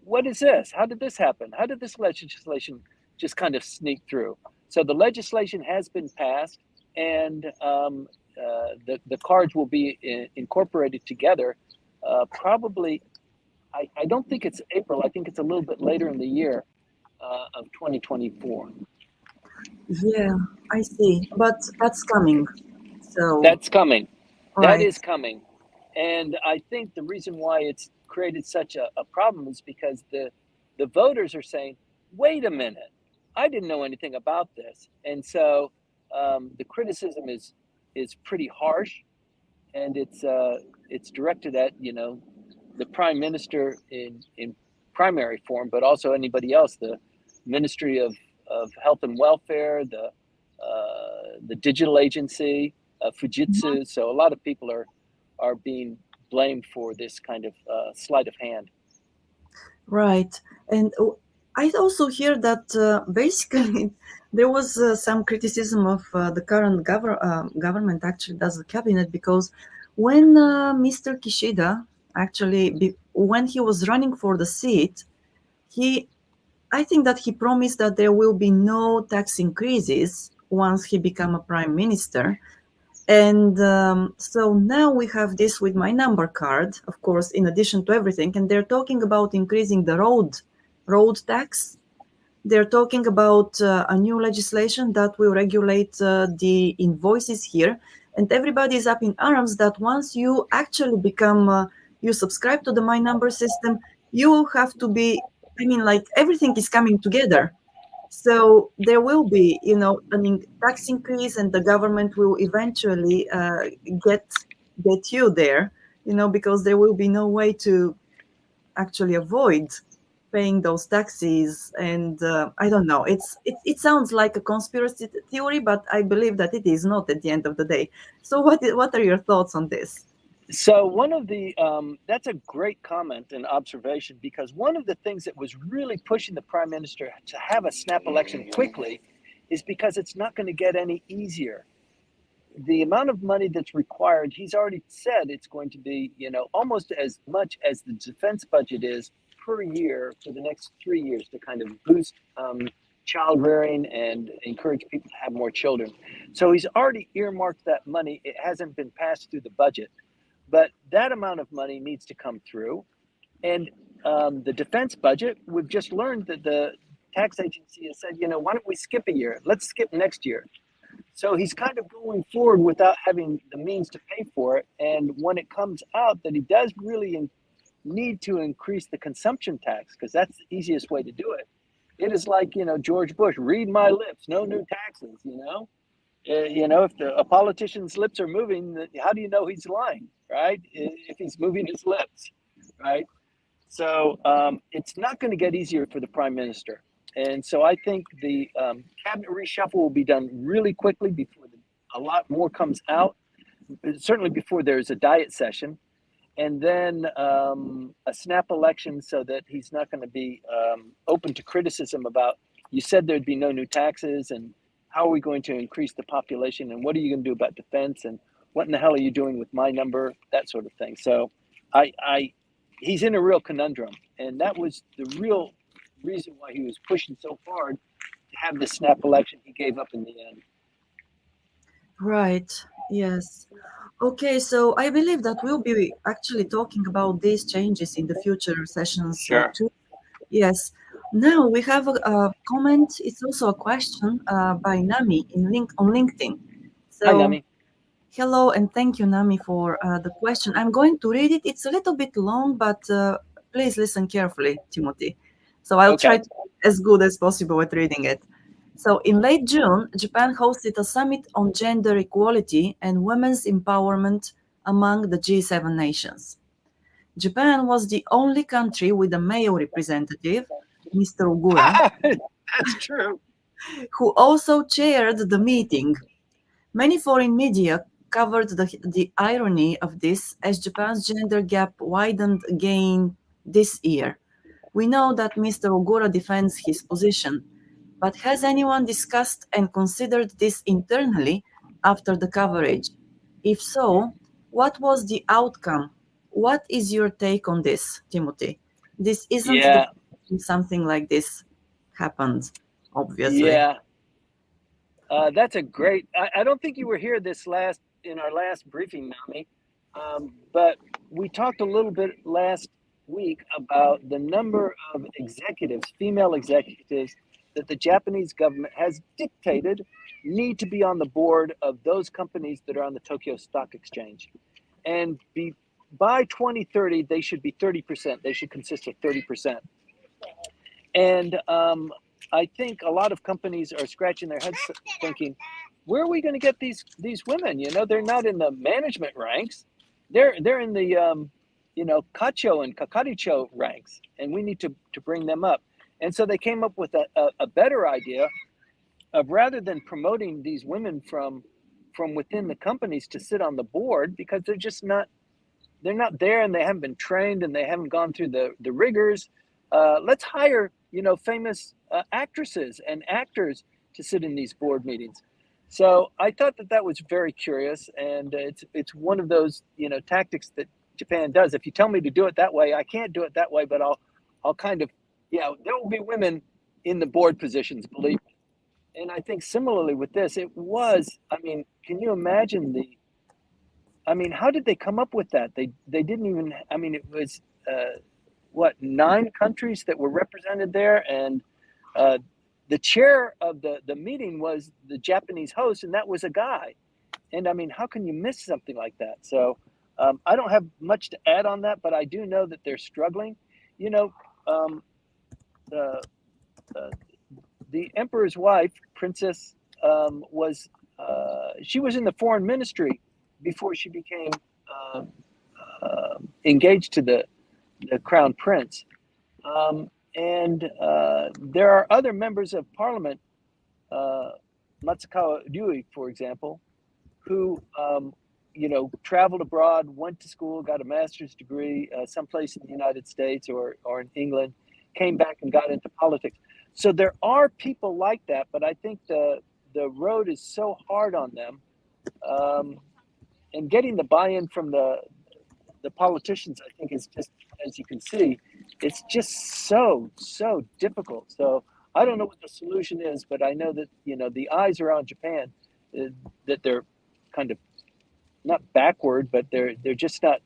what is this? How did this happen? How did this legislation just kind of sneak through?" So the legislation has been passed, and the cards will be incorporated together. Probably, I don't think it's April. I think it's a little bit later in the year of 2024. Yeah, I see. But that's coming. So, That's coming. That right. is coming. And I think the reason why it's created such a problem is because the voters are saying, wait a minute, I didn't know anything about this. And so the criticism is pretty harsh, and it's directed at, the prime minister in primary form, but also anybody else, the Ministry of Health and Welfare, the digital agency, Fujitsu. So a lot of people are being blamed for this kind of sleight of hand. Right. And I also hear that basically there was some criticism of the current government, actually, that's the cabinet, because when Mr. Kishida, actually, when he was running for the seat, I think that he promised that there will be no tax increases once he become a prime minister. And so now we have this with My Number card, of course, in addition to everything. And they're talking about increasing the road tax. They're talking about a new legislation that will regulate the invoices here. And everybody is up in arms that once you actually become, you subscribe to the My Number system, you will have to be, like everything is coming together. So there will be, tax increase, and the government will eventually get you there, because there will be no way to actually avoid. paying those taxes. And I don't know. It sounds like a conspiracy theory, but I believe that it is not at the end of the day. So what are your thoughts on this? So one of the that's a great comment and observation, because one of the things that was really pushing the prime minister to have a snap election quickly is because it's not going to get any easier. The amount of money that's required, he's already said it's going to be, almost as much as the defense budget is per year for the next 3 years to kind of boost child rearing and encourage people to have more children. So he's already earmarked that money. It hasn't been passed through the budget, but that amount of money needs to come through. And the defense budget, we've just learned that the tax agency has said, why don't we skip a year? Let's skip next year. So he's kind of going forward without having the means to pay for it. And when it comes out that he does really need to increase the consumption tax, because that's the easiest way to do it, it is like, George Bush, read my lips, no new taxes, if a politician's lips are moving, how do you know he's lying, right? If he's moving his lips, right? So it's not going to get easier for the prime minister. And so I think the cabinet reshuffle will be done really quickly before a lot more comes out, certainly before there's a diet session, and then a snap election so that he's not going to be open to criticism about, you said there'd be no new taxes, and how are we going to increase the population, and what are you going to do about defense, and what in the hell are you doing with my number, that sort of thing. So he's in a real conundrum, and that was the real reason why he was pushing so hard to have the snap election he gave up in the end. Right. Yes. Okay, so I believe that we'll be actually talking about these changes in the future sessions Sure. too. Yes. Now we have a comment. It's also a question by Nami on LinkedIn. Hi, So Nami. hello, and thank you, Nami, for the question. I'm going to read it. It's a little bit long, but please listen carefully, Timothy. So I'll try Okay. to be as good as possible at reading it. So in late June, Japan hosted a summit on gender equality and women's empowerment among the G7 nations. Japan was the only country with a male representative, Mr. Ogura, That's true. who also chaired the meeting. Many foreign media covered the irony of this as Japan's gender gap widened again this year. We know that Mr. Ogura defends his position, but has anyone discussed and considered this internally after the coverage? If so, what was the outcome? What is your take on this, Timothy? This isn't the Yeah. first time something like this happened, obviously. Yeah. That's a great. I don't think you were here in our last briefing, Nami, but we talked a little bit last week about the number of executives, female executives, that the Japanese government has dictated need to be on the board of those companies that are on the Tokyo Stock Exchange, and by 2030 they should be 30%. They should consist of 30%, and I think a lot of companies are scratching their heads thinking, where are we going to get these women? They're not in the management ranks. They're in the kacho and kakaricho ranks, and we need to bring them up. And so they came up with a better idea of, rather than promoting these women from within the companies to sit on the board, because they're not there, and they haven't been trained, and they haven't gone through the rigors. Let's hire famous actresses and actors to sit in these board meetings. So I thought that was very curious, and it's one of those tactics that Japan does. If you tell me to do it that way, I can't do it that way, but I'll kind of, there will be women in the board positions, believe me. And I think similarly with this, can you imagine how did they come up with that? They didn't even, it was 9 countries that were represented there, and the chair of the meeting was the Japanese host, and that was a guy. And how can you miss something like that? So I don't have much to add on that, but I do know that they're struggling. The emperor's wife, Princess, she was in the foreign ministry before she became engaged to the crown prince. And there are other members of parliament, Matsuoka, for example, who traveled abroad, went to school, got a master's degree someplace in the United States or in England, came back and got into politics. So there are people like that, but I think the road is so hard on them, and getting the buy-in from the politicians, I think, is just, as you can see, it's just so difficult. So I don't know what the solution is, but I know that the eyes are on Japan, that they're kind of not backward, but they're just not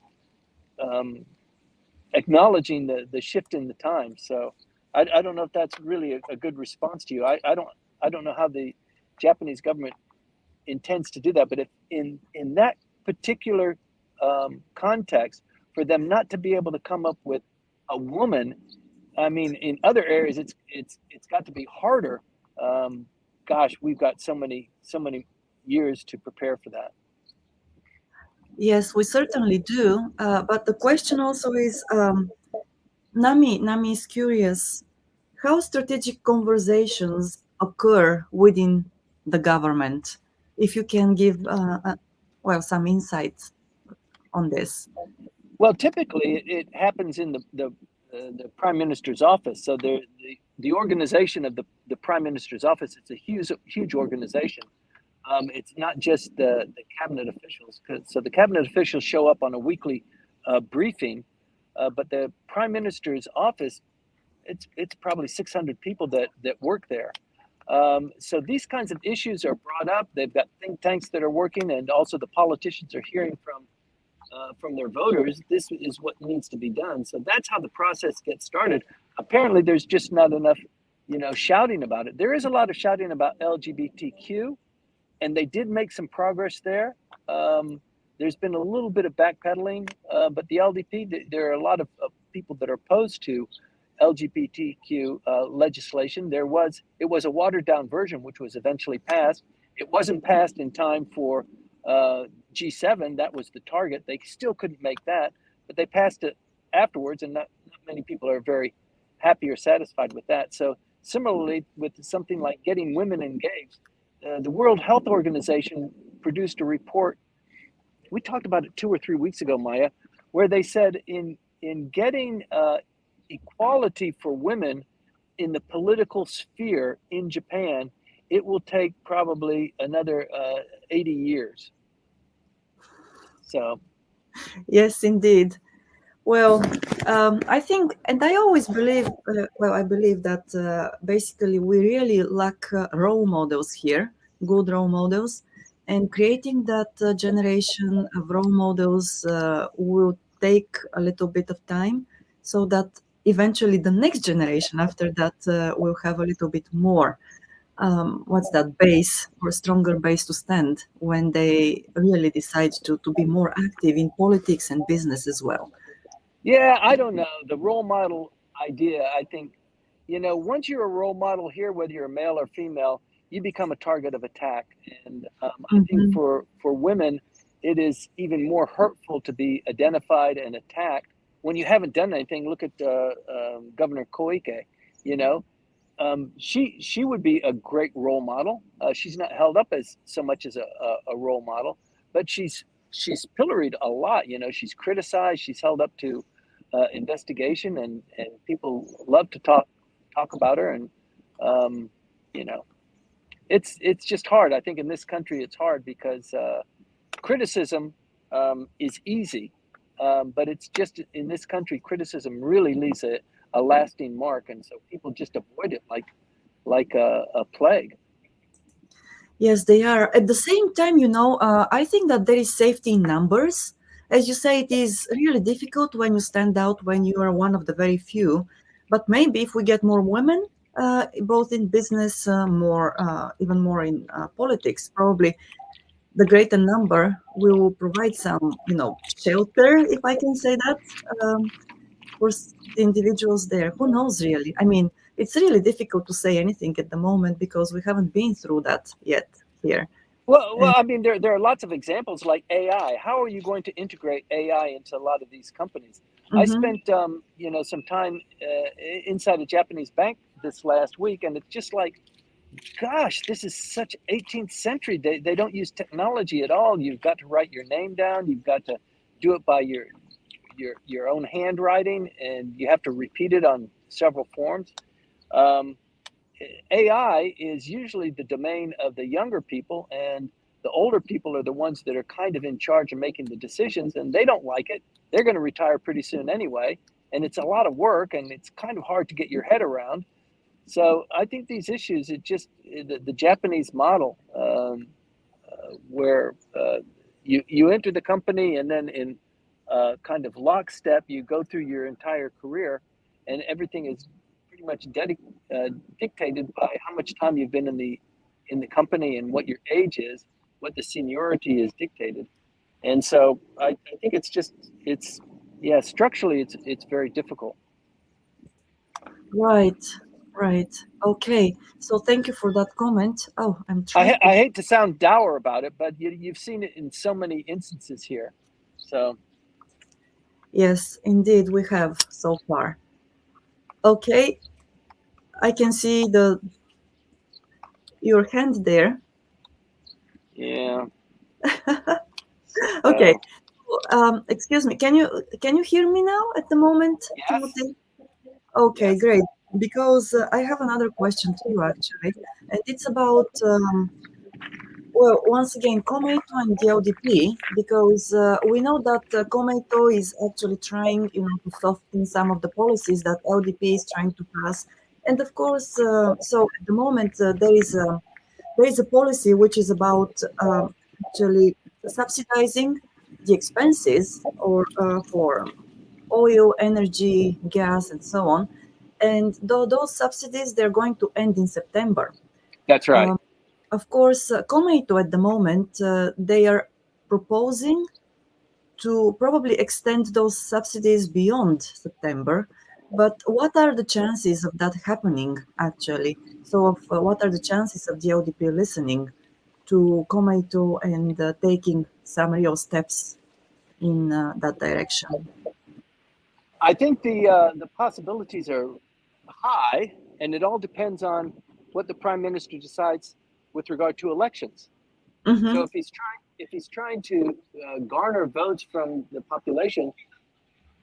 acknowledging the shift in the time. So I don't know if that's really a good response to you. I don't know how the Japanese government intends to do that, but if in that particular context, for them not to be able to come up with a woman, I mean, in other areas it's got to be harder. Gosh, we've got so many years to prepare for that. Yes, we certainly do. But the question also is, Nami is curious, how strategic conversations occur within the government? If you can give, some insights on this. Well, typically it happens in the prime minister's office. So the organization of the prime minister's office, it's a huge organization. It's not just the cabinet officials. So the cabinet officials show up on a weekly briefing, but the prime minister's office, it's probably 600 people that work there. So these kinds of issues are brought up. They've got think tanks that are working, and also the politicians are hearing from their voters, this is what needs to be done. So that's how the process gets started. Apparently, there's just not enough, shouting about it. There is a lot of shouting about LGBTQ, and they did make some progress there. There's been a little bit of backpedaling, but the LDP, there are a lot of people that are opposed to LGBTQ legislation. It was a watered down version, which was eventually passed. It wasn't passed in time for G7. That was the target. They still couldn't make that, but they passed it afterwards, and not many people are very happy or satisfied with that. So similarly, with something like getting women engaged, the World Health Organization produced a report. We talked about it 2 or 3 weeks ago, Maya, where they said in getting equality for women in the political sphere in Japan, it will take probably another 80 years. So, Yes, indeed. Well, I think, and I always believe, I believe that basically we really lack role models here, good role models, and creating that generation of role models will take a little bit of time, so that eventually the next generation after that will have a little bit more. What's that base or stronger base to stand when they really decide to be more active in politics and business as well. yeah, I don't know. The role model idea, I think, once you're a role model here, whether you're male or female, you become a target of attack. And I think for women, it is even more hurtful to be identified and attacked when you haven't done anything. Look at Governor Koike, she would be a great role model. She's not held up as so much as a role model, but she's pilloried a lot. She's criticized. She's held up to investigation, and people love to talk about her. And it's just hard. I think in this country it's hard because criticism is easy, but it's just in this country criticism really leaves a lasting mark, and so people just avoid it like a plague. Yes, they are. At the same time, I think that there is safety in numbers. As you say, it is really difficult when you stand out, when you are one of the very few. But maybe if we get more women, both in business, even more in politics, probably the greater number will provide some, shelter, if I can say that, for the individuals there. Who knows, really? I mean, it's really difficult to say anything at the moment because we haven't been through that yet here. Well, I mean, there are lots of examples like AI. How are you going to integrate AI into a lot of these companies? I Mm-hmm. spent some time inside a Japanese bank this last week, and it's just like, gosh, this is such 18th century. They don't use technology at all. You've got to write your name down. You've got to do it by your own handwriting, and you have to repeat it on several forms. Um, AI is usually the domain of the younger people, and the older people are the ones that are kind of in charge of making the decisions, and they don't like it. They're going to retire pretty soon anyway, and it's a lot of work, and it's kind of hard to get your head around. So I think these issues, the Japanese model, where you enter the company and then in kind of lockstep, you go through your entire career, and everything is pretty much dictated by how much time you've been in the company and what your age is, what the seniority is dictated. And so I think it's yeah, structurally it's very difficult. Right, right. Okay. So thank you for that comment. Oh, I'm trying to. I hate to sound dour about it, but you've seen it in so many instances here. So Yes, indeed, we have so far. Okay, I can see your hand there. yeah. Okay. So Excuse me. Can you hear me now at the moment, yes, Timothy? Okay, yes. great. Because I have another question to you actually, and it's about well, once again, Komeito and the LDP, because we know that Komeito is actually trying, to soften some of the policies that LDP is trying to pass, and of course, so at the moment there is a policy which is about actually subsidizing the expenses or for oil, energy, gas, and so on, and those subsidies they're going to end in September. That's right. Um, of course, Komeito at the moment, they are proposing to probably extend those subsidies beyond September. But what are the chances of that happening, actually? So, what are the chances of the LDP listening to Komeito and taking some real steps in that direction? I think the possibilities are high, and it all depends on what the prime minister decides with regard to elections. So Mm-hmm. if he's trying to garner votes from the population,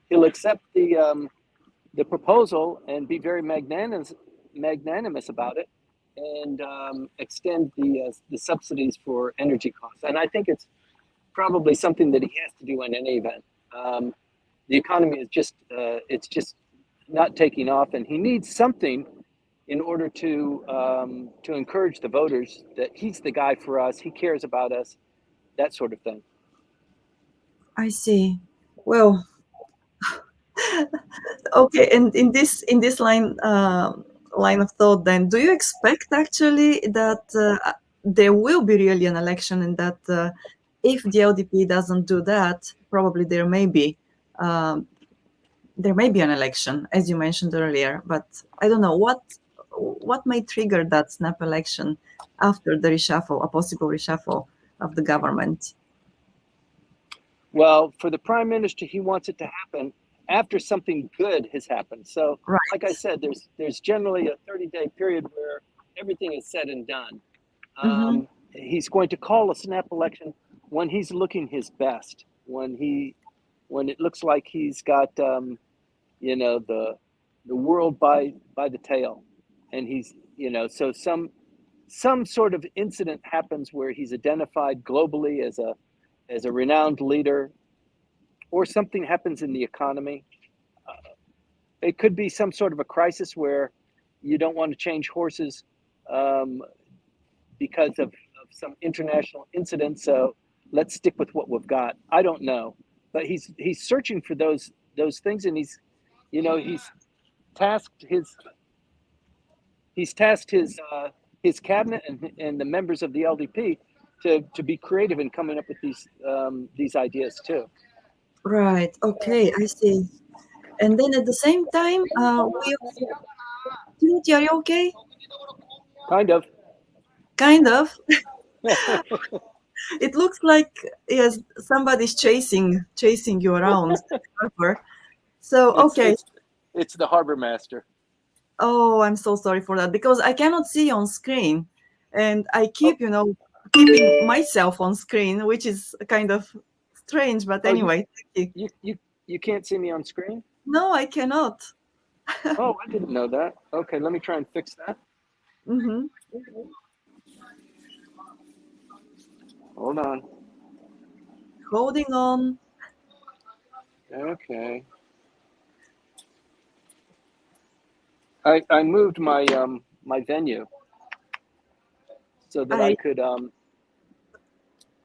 he'll accept the proposal and be very magnanimous about it, and extend the subsidies for energy costs. And I think it's probably something that he has to do in any event. The economy is just not taking off, and he needs something in order to encourage the voters that he's the guy for us. He cares about us, that sort of thing. I see. Well, okay, and in this line of thought, then, do you expect actually that there will be really an election, and that if the LDP doesn't do that, probably um, there may be an election, as you mentioned earlier. But I don't know what may trigger that snap election after the reshuffle, a possible reshuffle of the government. Well, for the prime minister, he wants it to happen after something good has happened. So, like I Right. said, there's generally a 30-day period where everything is said and done. Mm-hmm. He's going to call a snap election when he's looking his best, when it looks like he's got the world by the tail, and he's so some sort of incident happens where he's identified globally as a renowned leader, or something happens in the economy. It could be some sort of a crisis where you don't want to change horses um, because of some international incident. So let's stick with what we've got. I don't know, but he's searching for those things, and he's tasked his cabinet and the members of the LDP to be creative in coming up with these ideas too. Right. Okay, I see. And then at the same time, we also, Timothy, are you okay? Kind of. Kind of. It looks like, yes, somebody's chasing you around. Harper. So, It's okay. it's it's the harbor master. Oh, I'm so sorry for that because I cannot see on screen, and I Oh, keep, keeping myself on screen, which is kind of strange. But oh, you anyway, thank you. you you you can't see me on screen? No, I cannot. Oh, I didn't know that. Okay, let me try and fix that. Hmm. Hold on. Holding on. Okay. I moved my venue so that I I could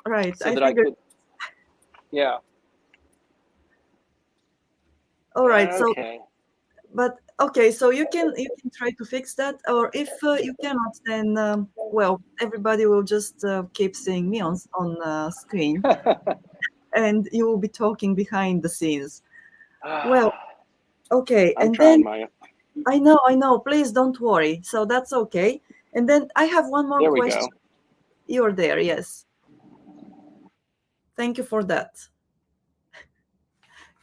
Right. so I that I figured. could yeah. All right. So, Okay. but okay. So you can try to fix that, or if you cannot, then well, everybody will just keep seeing me on screen, and you will be talking behind the scenes. Well, okay, I'm and trying, then Maya. I know. Please don't worry. So that's okay. And then I have one more There we go. question. You're there, yes. Thank you for that.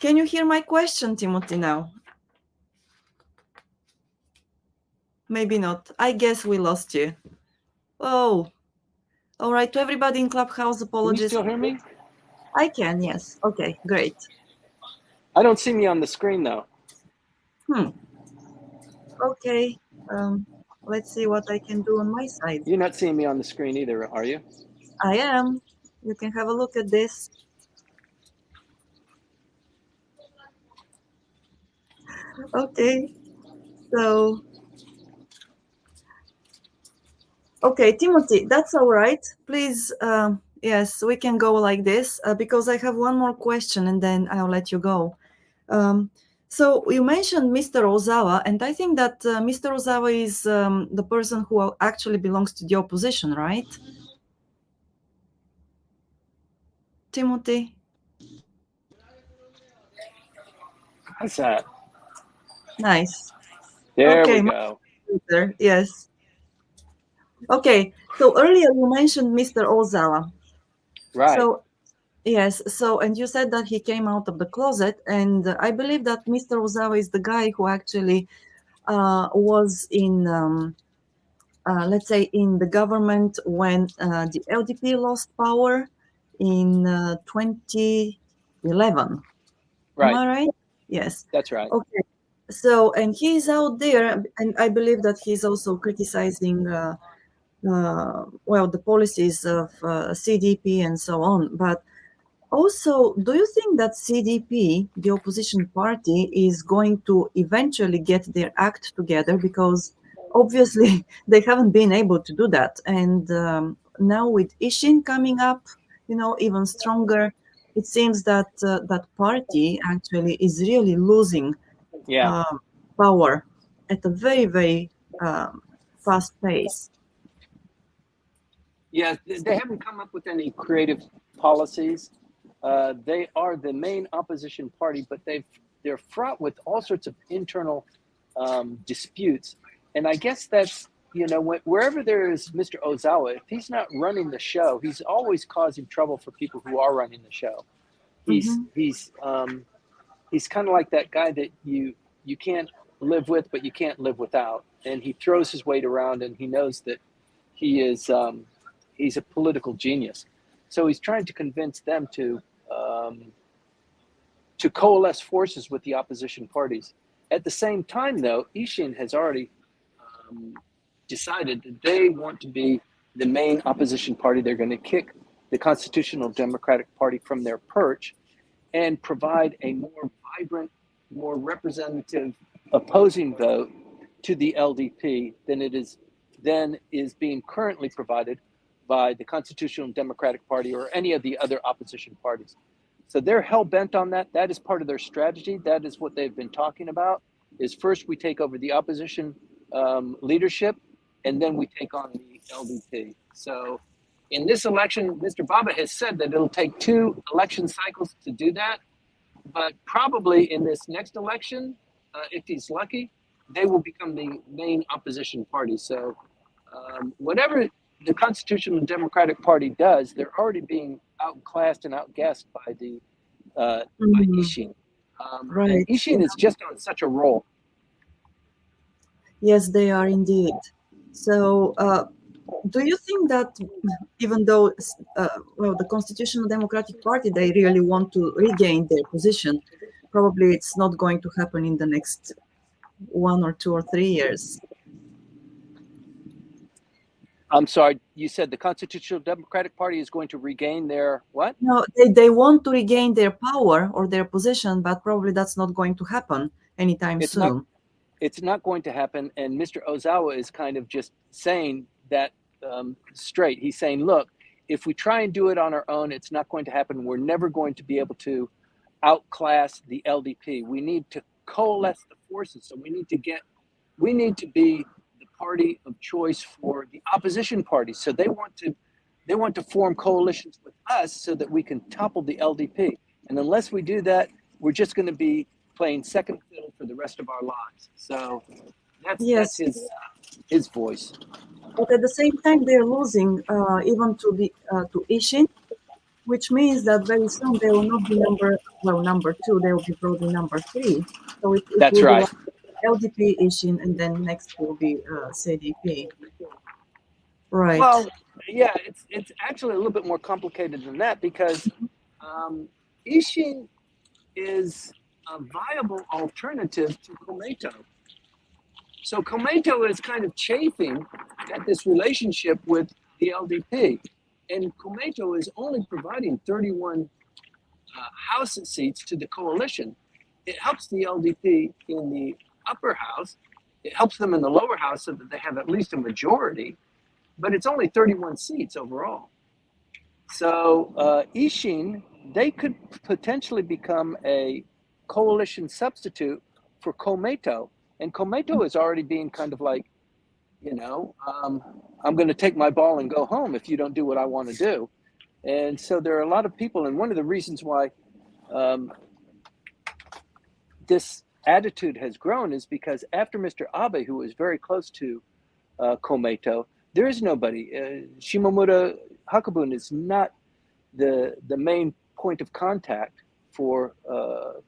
Can you hear my question, Timothy, now? Maybe not. I guess we lost you. Oh, all right. To everybody in Clubhouse, Can you apologies. still hear me? I can, yes. Okay, great. I don't see me on the screen though. Hmm. Okay. Um, let's see what I can do on my side. You're not seeing me on the screen either, are you? I am. You can have a look at this. Okay. So, okay, Timothy, that's all right. Please, yes, we can go like this because I have one more question and then I'll let you go. Um, so you mentioned Mr. Ozawa, and I think that Mr. Ozawa is the person who actually belongs to the opposition, right? Timothy? How's that? Nice. There we Okay, my go. computer, yes. Okay, so earlier you mentioned Mr. Ozawa. Right. So yes, so and you said that he came out of the closet, and I believe that Mr. Ozawa is the guy who actually was in, let's say, in the government when the LDP lost power in 2011. Am Right. I right? Yes. That's right. Okay. So, and he's out there, and I believe that he's also criticizing, well, the policies of CDP and so on. But also, do you think that CDP, the opposition party, is going to eventually get their act together? Because obviously they haven't been able to do that. And now with Ishin coming up, even stronger, it seems that that party actually is really losing Yeah. uh, power at a very, very fast pace. Yeah. They haven't come up with any creative policies. They are the main opposition party, but they're fraught with all sorts of internal disputes. And I guess that's wherever there is Mr. Ozawa, if he's not running the show, he's always causing trouble for people who are running the show. He's Hmm. he's um, he's kind of like that guy that you can't live with, but you can't live without. And he throws his weight around, and he knows that he is he's a political genius. So he's trying to convince them um, to coalesce forces with the opposition parties. At the same time, though, Ishin has already um, decided that they want to be the main opposition party. They're going to kick the Constitutional Democratic Party from their perch and provide a more vibrant, more representative opposing vote to the LDP than is being currently provided by the Constitutional Democratic Party or any of the other opposition parties. So they're hell bent on that. That is part of their strategy. That is what they've been talking about. Is first we take over the opposition leadership, and then we take on the LDP. So in this election, Mr. Baba has said that it'll take 2 election cycles to do that. But probably in this next election, if he's lucky, they will become the main opposition party. So whatever the Constitutional Democratic Party does, they're already being outclassed and outgassed by the by Hmm. Ishin. And Right. Ishin is just on such a roll. Yes, they are indeed. So, do you think that even though, well, the Constitutional Democratic Party, they really want to regain their position, probably it's not going to happen in the next 1 or 2 or 3 years? I'm sorry, you said the Constitutional Democratic Party is going to regain their what? No, they want to regain their power or their position, but probably that's not going to happen anytime It's not. soon. It's not going to happen. And Mr. Ozawa is kind of just saying that straight. He's saying, look, if we try and do it on our own, it's not going to happen. We're never going to be able to outclass the LDP. We need to coalesce the forces. So we need to be the party of choice for the opposition parties. So they want to form coalitions with us so that we can topple the LDP. And unless we do that, we're just going to be playing second fiddle for the rest of our lives. So that's Yes, his voice. but at the same time, they're losing even to Ishin, which means that very soon they will not be number two. They will be probably number three. So it That's will be right. like LDP, Ishin, and then next will be CDP. Right. Well, yeah, it's actually a little bit more complicated than that because Ishin is a viable alternative to Komeito. So Komeito is kind of chafing at this relationship with the LDP. And Komeito is only providing 31 House seats to the coalition. It helps the LDP in the upper house. It helps them in the lower house so that they have at least a majority, but it's only 31 seats overall. So Ishin, they could potentially become a coalition substitute for Komeito. And Komeito is already being kind of like, I'm going to take my ball and go home if you don't do what I want to do. And so there are a lot of people, and one of the reasons why this attitude has grown is because after Mr. Abe, who was very close to Komeito, there is nobody. Shimomura Hakabun is not the main point of contact for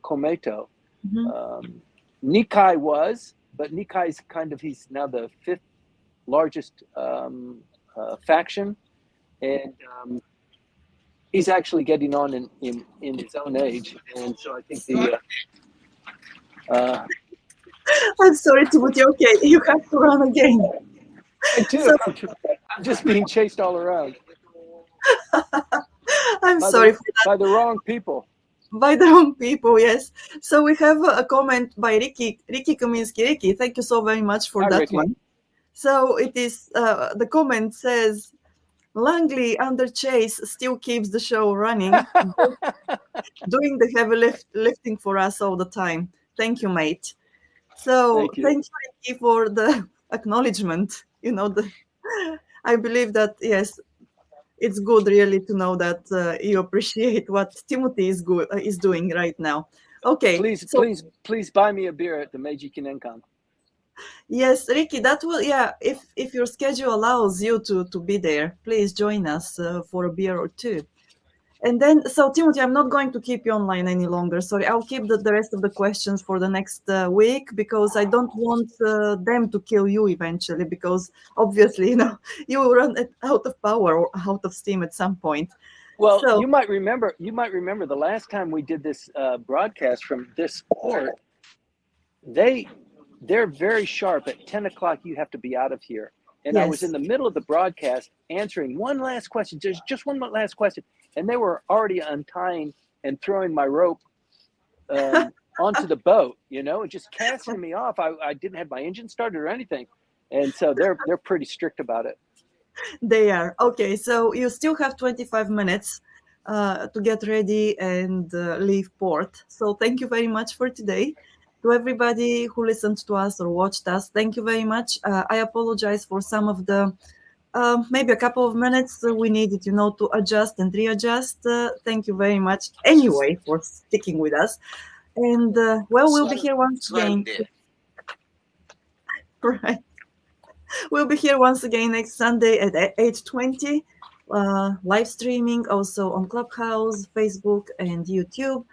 Komeito. Mhm. Nikai was, but Nikai's he's now the fifth largest faction, and he's actually getting on in his own age, and so I think the I'm sorry, Timothy. Okay, you have to run again. I do. So I'm just being chased all around I'm by sorry the for that. by the wrong people. By the wrong people, yes. So we have a comment by Ricky Kaminsky. Ricky, thank you so very much for Hi, that Ricky. one. So it is the comment says Langley under Chase still keeps the show running, doing the heavy lifting for us all the time. Thank you, mate. So Thank you. thank you, Ricky, for the acknowledgement. I believe that yes, it's good really to know that you appreciate what Timothy is doing right now. Okay, so Please buy me a beer at the Meiji Kinenkan. yes, Ricky, that will, yeah, if your schedule allows you to be there, please join us for a beer or two. And then, so Timothy, I'm not going to keep you online any longer. Sorry, I'll keep the rest of the questions for the next week because I don't want them to kill you eventually because obviously, you will run out of power or out of steam at some point. Well, So, you might remember the last time we did this broadcast from this court. They're very sharp. At 10 o'clock, you have to be out of here. And I was in yes. the middle of the broadcast answering one last question, just one last question. And they were already untying and throwing my rope onto the boat, just casting me off. I didn't have my engine started or anything. And so they're pretty strict about it. They are. Okay, so you still have 25 minutes to get ready and leave port. So thank you very much for today. To everybody who listened to us or watched us, thank you very much. I apologize for some of the maybe a couple of minutes we needed, to adjust and readjust. Thank you very much anyway for sticking with us. And we'll be here once again. Right. We'll be here once again next Sunday at 8:20. Live streaming also on Clubhouse, Facebook, and YouTube.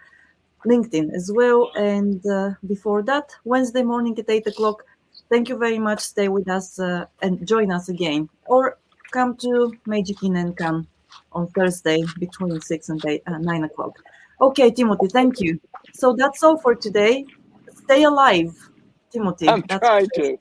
LinkedIn as well. And before that, Wednesday morning at 8 o'clock. Thank you very much. Stay with us and join us again. Or come to Magic In and come on Thursday between 6 and 9 o'clock. Okay, Timothy, thank you. So that's all for today. Stay alive, Timothy. I'm That's trying to.